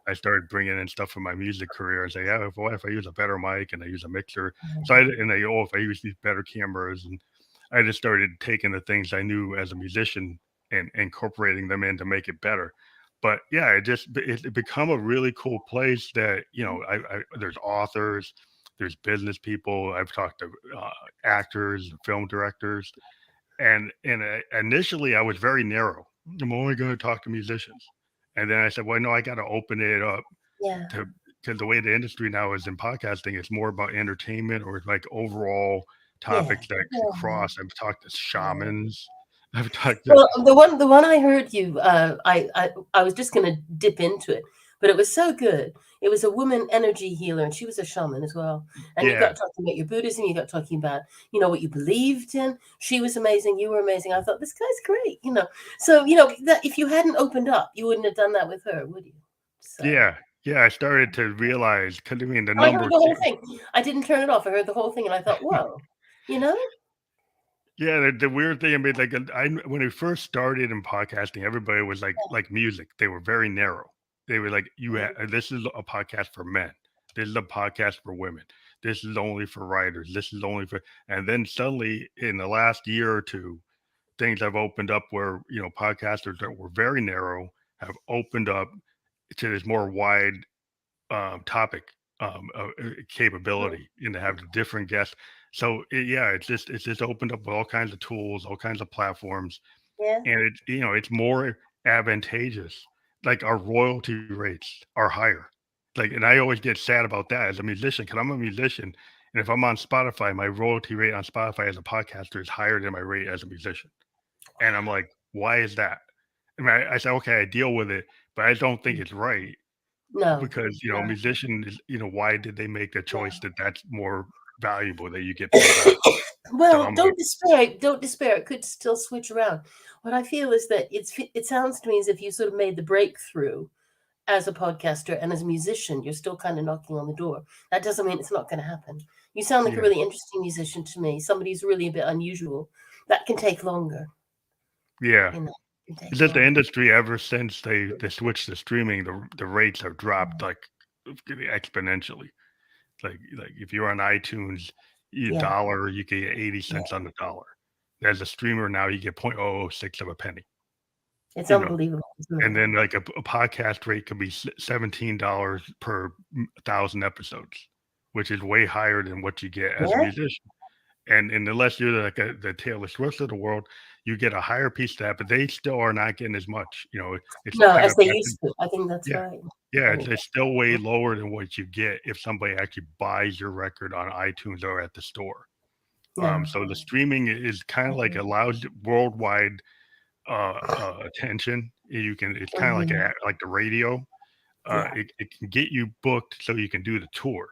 I started bringing in stuff from my music career and say, yeah, what if I use a better mic and I use a mixer? So if I use these better cameras, and I just started taking the things I knew as a musician and incorporating them in to make it better. But yeah, it become a really cool place that there's authors, there's business people. I've talked to actors, film directors, and initially I was very narrow. I'm only going to talk to musicians, and then I said, well, no, I got to open it up yeah. to because the way the industry now is in podcasting, it's more about entertainment or like overall Yeah. topics that can Yeah. cross. I've talked to Yeah. shamans. I've talked to Well, the one I heard you, I was just going to dip into it, but it was so good. It was a woman energy healer, and she was a shaman as well. And you Yeah. got talking about your Buddhism, you got talking about, what you believed in. She was amazing, you were amazing. I thought, this guy's great, So, that if you hadn't opened up, you wouldn't have done that with her, would you? So Yeah. Yeah. I started to realize, because I mean, the I heard numbers. the whole thing. I didn't turn it off. I heard the whole thing, and I thought, whoa, you know? Yeah, the weird thing, I mean, like, when I first started in podcasting, everybody was like music. They were very narrow. They were like, this is a podcast for men. This is a podcast for women. This is only for writers. This is only for, and then suddenly in the last year or two, things have opened up where, podcasters that were very narrow have opened up to this more wide topic capability and to have different guests. So it's just opened up all kinds of tools, all kinds of platforms, Yeah. and it's more advantageous. Like our royalty rates are higher. Like, and I always get sad about that as a musician because I'm a musician, and if I'm on Spotify, my royalty rate on Spotify as a podcaster is higher than my rate as a musician, and I'm like, why is that? I mean, I say, okay, I deal with it, but I don't think it's right No. because No. musicians, why did they make the choice that that's more valuable that you get paid out? So Well, I'm like, don't despair. Don't despair. It could still switch around. What I feel is that it sounds to me as if you sort of made the breakthrough as a podcaster, and as a musician, you're still kind of knocking on the door. That doesn't mean it's not going to happen. You sound like a yeah, really interesting musician to me. Somebody who's really a bit unusual. That can take longer. yeah. It can It's take just the longer. industry ever since they switched to streaming, the rates have dropped like exponentially. Like if you're on iTunes, you Yeah. dollar, you get 80 Yeah. cents on the dollar. As a streamer now, you get 0.006 of a penny. It's You know, unbelievable, isn't and it? then like a podcast rate could be $17 per 1,000 episodes, which is way higher than what you get as a Yeah. musician. And unless you're like the Taylor Swift of the world, you get a higher piece of that, but they still are not getting as much. It's No, kind as of they back used to. I think that's yeah, right. yeah. I It's, think it's still way lower than what you get if somebody actually buys your record on iTunes or at the store. no. So the streaming is kind of like allows worldwide attention. It's kind of like Mhm. like the radio. Yeah. It can get you booked so you can do the tour,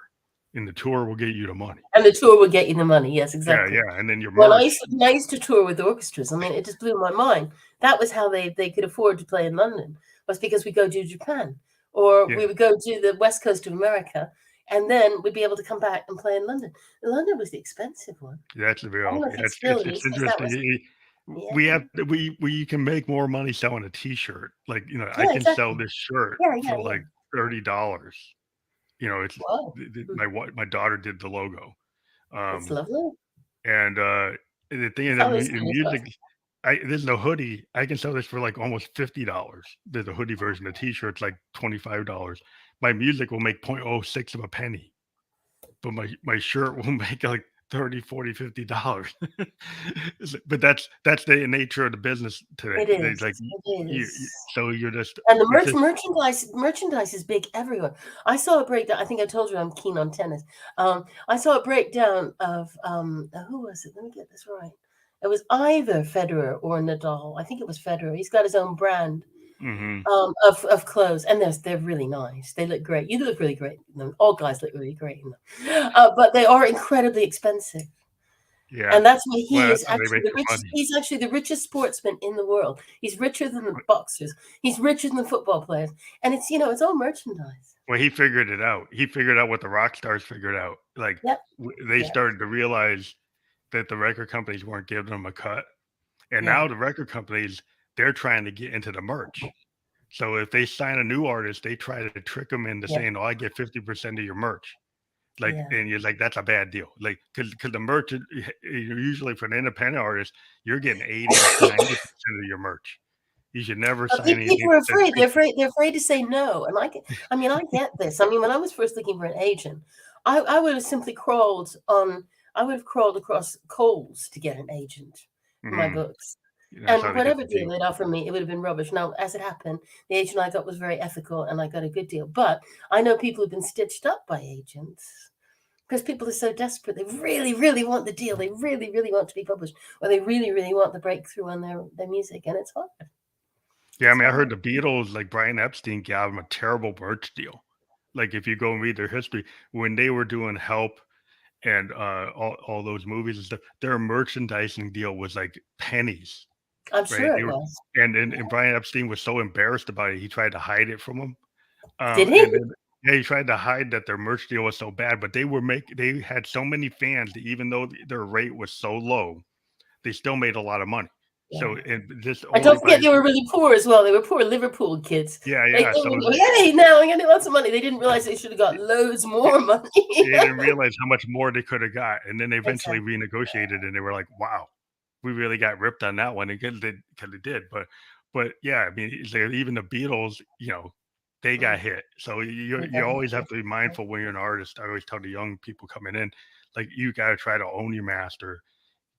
and the tour will get you the money. And the tour will get you the money. Yes, Yeah, exactly. yeah, and then your When I merch. used to, when I used to tour with orchestras, I mean, it just blew my mind. That was how they could afford to play in London, was because we go to Japan, or Yeah, we would go to the west coast of America, and then we'd be able to come back and play in London. London was the expensive one. that's the I don't real. know if Yeah, it still it's is, because that interesting. was, yeah, We can make more money selling a T-shirt. Like I yeah, can sell exactly. this shirt Yeah, yeah, for yeah. like $30. It's Wow. my daughter did the logo. It's Um, lovely. and the thing The is, color's in good as well. music, this is a hoodie. I can sell this for like almost $50. There's a hoodie version. The T-shirt's like $25. My music will make 0.06 of a penny, but my shirt will make like 30, 40, $50. But that's the nature of the business today. It They is. like It is. so you're just And the it's just merchandise is big everywhere. I saw a breakdown. I think I told you I'm keen on tennis. I saw a breakdown of who was it? Let me get this right. It was either Federer or Nadal. I think it was Federer. He's got his own brand hmm of clothes, and they're really nice. They look great. You look really great in them. All guys look really great in them. But they are incredibly expensive. yeah. And that's why Well, he that's is how they actually make the their richest. money. He's actually the richest sportsman in the world. He's richer than the boxers. He's richer than the football players. And it's all merchandise. Well, he figured it out. He figured out what the rock stars figured out. Like Yep. they Yeah. started to realize that the record companies weren't giving them a cut, and Yeah. now the record companies they're trying to get into the merch. So if they sign a new artist, they try to trick them into Yeah. saying, "Oh, I get 50% of your merch." Like, Yeah. and you're like, that's a bad deal. Like, because the merch, usually for an independent artist, you're getting 80 to 90% of your merch. You should never But sign anything people are that says afraid. They're 50. afraid. They're afraid to say no. And I mean, I get this. I mean, when I was first looking for an agent, I would have simply crawled on. I would have crawled across coals to get an agent for my Mm, books. that's how And they get whatever the deal deal. they'd offer me, it would have been rubbish. Now, as it happened, the agent I got was very ethical, and I got a good deal. But I know people who've been stitched up by agents because people are so desperate. They really, really want the deal. They really, really want to be published, or they really, really want the breakthrough on their music, and it's hard. Yeah, I mean, I heard the Beatles, like Brian Epstein, gave them a terrible merch deal. Like if you go and read their history, when they were doing Help and all those movies and stuff, their merchandising deal was like pennies, I'm right? sure They it were, was. and Brian Epstein was so embarrassed about it, he tried to hide it from them. Did And he? then yeah, he tried to hide that their merch deal was so bad, but they had so many fans that even though their rate was so low, they still made a lot of money. Yeah. So and just And don't only by forget, they were really poor as well. They were poor Liverpool kids. yeah, They yeah. came So and go, yay, now I'm getting lots of money. They didn't realize they should have got loads they, more money. they didn't realize how much more they could have got, and then they eventually Exactly. renegotiated, and they were like, "Wow, we really got ripped on that one." And because they did, but yeah, I mean, even the Beatles, they got Mm, hit. So you they you always definitely have to be mindful when you're an artist. I always tell the young people coming in, like you got to try to own your master,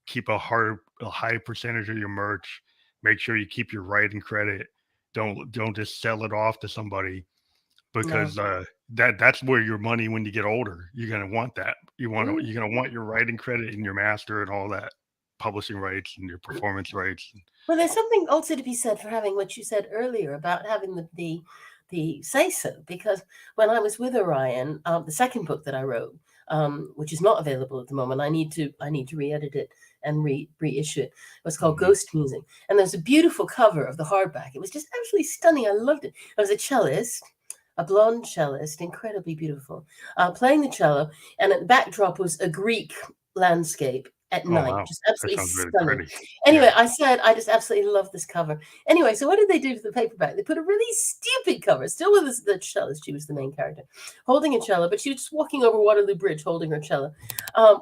keep a high percentage of your merch, make sure you keep your writing credit. Don't just sell it off to somebody no. because that's where your money when you get older. You're gonna want that. Mm. You're gonna want your writing credit and your master and all that publishing rights and your performance rights. Well, there's something also to be said for having what you said earlier about having the say so. Because when I was with Orion, the second book that I wrote, which is not available at the moment, I need to re-edit it and reissue it. It was called Mhm. Ghost Music, and there's a beautiful cover of the hardback. It was just absolutely stunning. I loved it. There was a cellist. A blonde cellist, incredibly beautiful, playing the cello, and at the backdrop was a Greek landscape at Oh night, wow, just that absolutely sounds really stunning. pretty. Anyway, Yeah. I said I just absolutely love this cover. Anyway, so what did they do to the paperback? They put a really stupid cover, still with the cellist. She was the main character, holding a cello, but she was just walking over Waterloo Bridge holding her cello,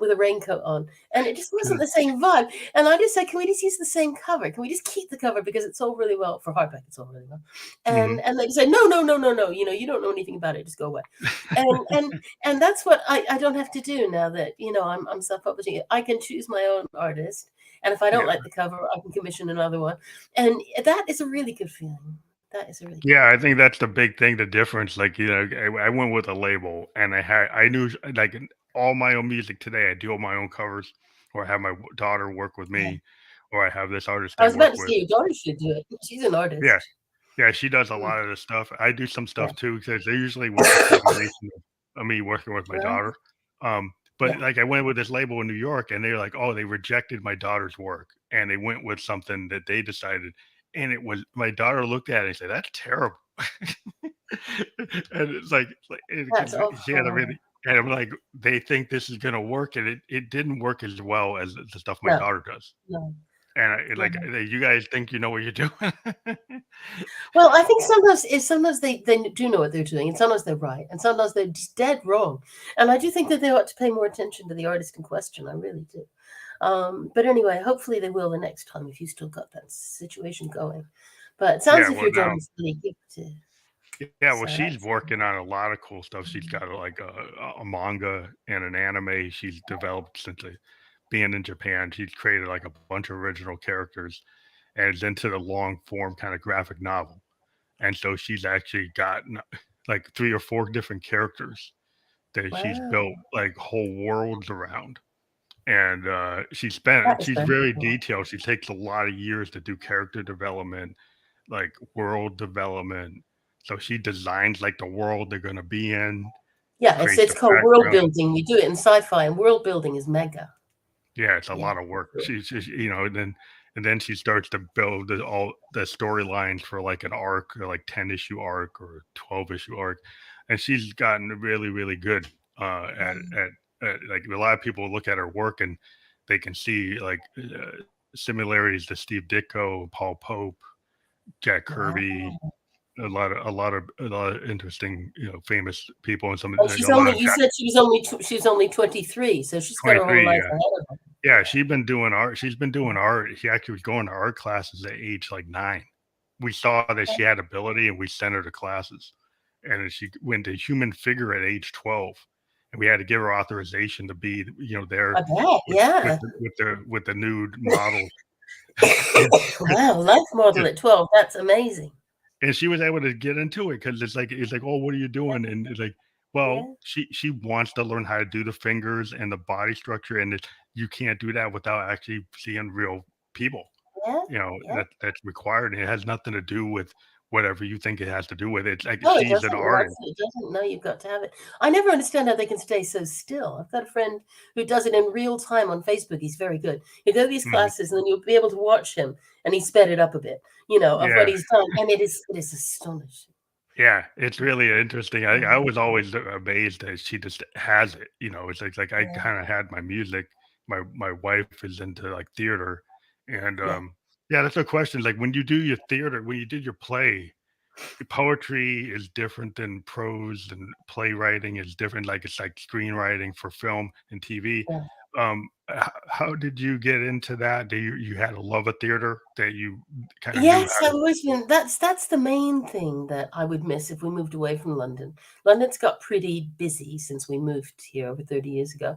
with a raincoat on, and it just wasn't the same vibe. And I just said, can we just use the same cover? Can we just keep the cover because it's all really well for hardback? It's all really well. Hmm. And they said, no, no, no, no, no. You don't know anything about it. Just go away. And that's what I don't have to do now that I'm self-publishing. I can choose my own artist, and if I don't Yeah. like the cover, I can commission another one, and that is a really good feeling. That is a really good Yeah, feeling. I think that's the big thing, the difference. Like, I went with a label and I knew like all my own music today, I do all my own covers, or I have my daughter work with Yeah. me, or I have this artist I I was about work to with. say your daughter should do it. She's an Yeah. artist. Yeah, she does a Mm, lot of the stuff. I do some yeah. stuff too because they're usually with a combination of me working with my Right. daughter. But Yeah. like I went with this label in New York and they're like, oh, they rejected my daughter's work and they went with something that they decided. And it was my daughter looked at it and said, that's terrible. And it's like That's because she had a awful. really and I'm like, they think this is gonna work, and it didn't work as well as the stuff my No. daughter does. No. And No. you guys think you know what you're doing. Well, I think sometimes they do know what they're doing, and sometimes they're right, and sometimes they're just dead wrong. And I do think that they ought to pay more attention to the artist in question. I really do. But anyway, hopefully they will the next time if you still got that situation going. But it sounds Yeah, as if well your now daughter's really gifted. yeah, well, So she's that's working on a lot of cool stuff. She's got like a manga and an anime she's developed since being in Japan. She's created like a bunch of original characters and is into the long form kind of graphic novel. And so she's actually gotten like three or four different characters that she's wow. built like whole worlds around. And That is she's very very cool. detailed. She takes a lot of years to do character development, like world development. So she designs like the world they're gonna be in, Yeah, it's creates it's the called world background. building. We do it in sci-fi, and world building is mega. Yeah, it's a Yeah. lot of work. And then she starts to build all the storylines for like an arc, or like 10-issue arc or 12-issue arc. And she's gotten really, really good at like a lot of people look at her work and they can see like similarities to Steve Ditko, Paul Pope, Jack Wow. Kirby, a lot of interesting, famous people and And like she's a lot only. of You Jack said she's only 23, so she's got her whole 23, life yeah. ahead of her. Yeah, she's been doing art. She's been doing art. She actually was going to art classes at age like 9. We saw that she had ability and we sent her to classes. And then she went to human figure at age 12. And we had to give her authorization to be, there I bet. with Yeah. with the nude models. And, Wow, life model at 12. That's amazing. and she was able to get into it because it's like, oh, what are you doing? And it's like, well, Yeah. she wants to learn how to do the fingers and the body structure, and you can't do that without actually seeing real people. Yeah, yeah. that's required, and it has nothing to do with whatever you think it has to do with it. It's like No, it she's an doesn't. artist. It doesn't. No, you've got to have it. I never understand how they can stay so still. I've got a friend who does it in real time on Facebook. He's very good. You go to these Mhm. classes, and then you'll be able to watch him, and he sped it up a bit, of what Yeah. he's done, and it is astonishing. Yeah, it's really interesting. I Um, was always amazed that she just has it. It's like I yeah, kind of had my music. My wife is into like theater, and yeah, yeah, that's a question. Like when you do your theater, when you did your play, poetry is different than prose, and playwriting is different. Like it's like screenwriting for film and TV. yeah. How did you get into that? Do you had a love of theater that you kind of knew Yes, how I've to? always been that's the main thing that I would miss if we moved away from London. London's got pretty busy since we moved here over 30 years ago.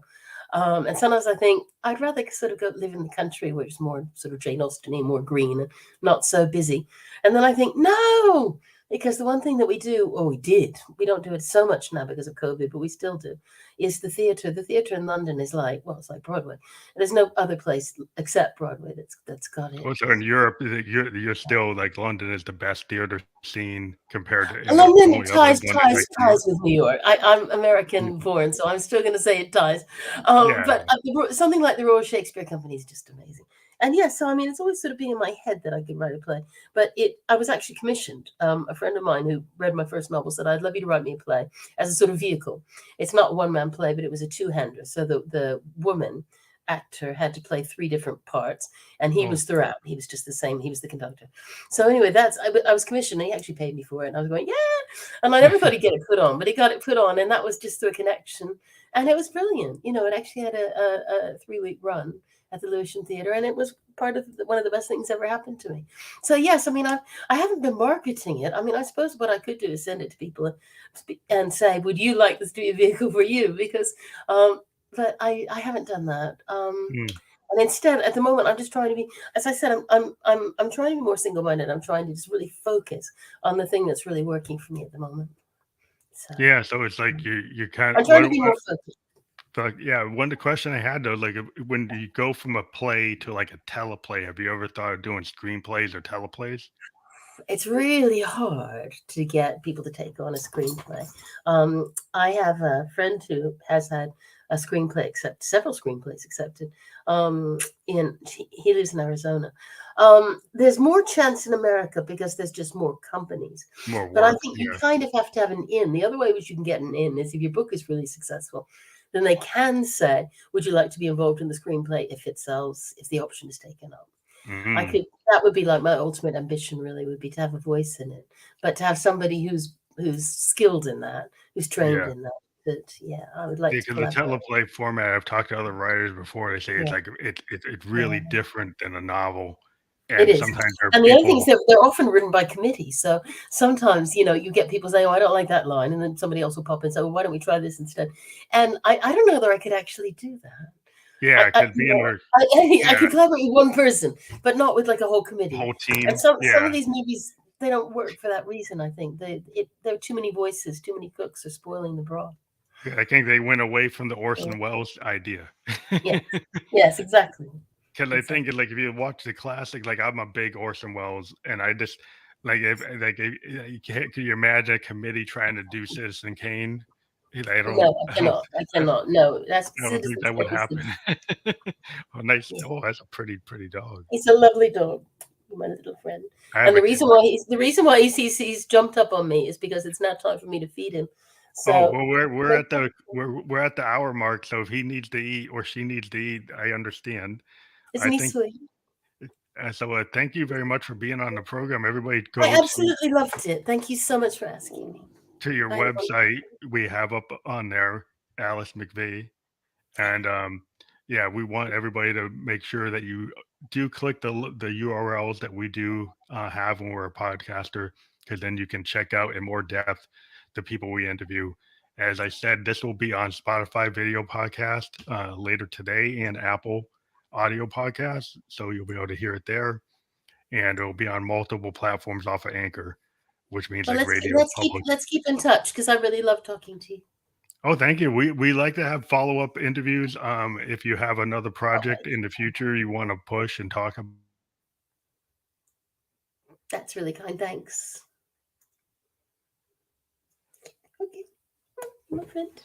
And sometimes I think I'd rather sort of go live in the country where it's more sort of Jane Austen, more green and not so busy. And then I think, no, because the one thing that we do, or we did, we don't do it so much now because of COVID, but we still do, is the theatre. The theatre in London is like, well, it's like Broadway. There's no other place except Broadway that's got it. Also in Europe, you're still like London is the best theater scene compared to, and the London only other ties one is like ties New York. ties with New York. I'm Mm, American born, so I'm still going to say it ties. yeah. But something like the Royal Shakespeare Company is just amazing. And yes, so I mean, it's always sort of been in my head that I could write a play. But I was actually commissioned. A friend of mine who read my first novel said, "I'd love you to write me a play as a sort of vehicle." It's not a one-man play, but it was a two-hander. So the woman actor had to play three different parts, and he Oh, was throughout. He was just the same. He was the conductor. So anyway, I was commissioned. And he actually paid me for it, and I was going, yeah. And I never thought he'd get it put on, but he got it put on, and that was just through a connection. And it was brilliant. It actually had a 3-week run at the Lewisham Theatre, and it was part of one of the best things ever happened to me. So yes, I mean, I haven't been marketing it. I mean, I suppose what I could do is send it to people and say, would you like this to be a vehicle for you? Because, but I haven't done that. mm. And instead, at the moment, I'm just trying to be, as I said, I'm trying to be more single-minded. I'm trying to just really focus on the thing that's really working for me at the moment. So Yeah, so it's like you kind I'm of trying to be more focused. but yeah, one the question I had though, like when you go from a play to like a teleplay, have you ever thought of doing screenplays or teleplays? It's really hard to get people to take on a screenplay. I have a friend who has had a screenplay several screenplays accepted. He lives in Arizona. There's more chance in America because there's just more companies. More But I work, think you yeah. kind of have to have an in. The other way which you can get an in is if your book is really successful, then they can say, "Would you like to be involved in the screenplay if it sells, if the option is taken up?" Mm, That would be like my ultimate ambition really would be to have a voice in it, but to have somebody who's skilled in that, who's trained yeah. in that, yeah, I would like Yeah, to because the collaborate. teleplay format, I've talked to other writers before, they say it's Yeah, like it's really yeah, different than a novel, it and is. sometimes there are And the other thing is people. that they're often written by committee, so sometimes, you get people saying, "Oh, I don't like that line," and then somebody else will pop in and say, "Well, why don't we try this instead?" And I don't know whether I could actually do that. Yeah, I because being there, I yeah, could collaborate with one person, but not with like a whole committee. whole And team, some of yeah. these movies they don't work for that reason. I think there are too many voices, too many cooks are spoiling the broth. Yeah, I think they went away from the Yeah. Orson Welles idea. Yes. Yes. Exactly. Because I think, Exactly. like, if you watch the classic, like, I'm a big Orson Welles, and I just could you imagine a committee trying to do Citizen Kane? I No, don't I cannot. I I cannot. No, that's I don't think Citizen that would Kane is happen. Oh, nice. yeah. Oh, that's a pretty dog. He's a lovely dog, my little friend. I have And a cat. the reason why he's jumped up on me is because it's now time for me to feed him. Oh, So well, we're at the hour mark, so if he needs to eat or she needs to eat, I understand. I isn't he think, sweet? thank you very much for being on the program. Everybody I go absolutely loved it. Thank you so much for asking me. to your I had a wonderful website. We have up on there, Alice McVeigh. And yeah, we want everybody to make sure that you do click the URLs that we do have when we're a podcaster, because then you can check out in more depth the people we interview. As I said, this will be on Spotify video podcast later today and Apple audio podcast, so you'll be able to hear it there, and it'll be on multiple platforms off of Anchor, which means Well, like Radio Public. let's keep in touch because I really love talking to you. Oh, thank you. We like to have follow-up interviews. If you have another Okay. project in the future you want to push and talk about, That's really kind. Thanks. Okay, my friend.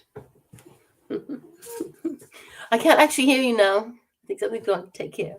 I can't actually hear you now. I think something's wrong. Take care.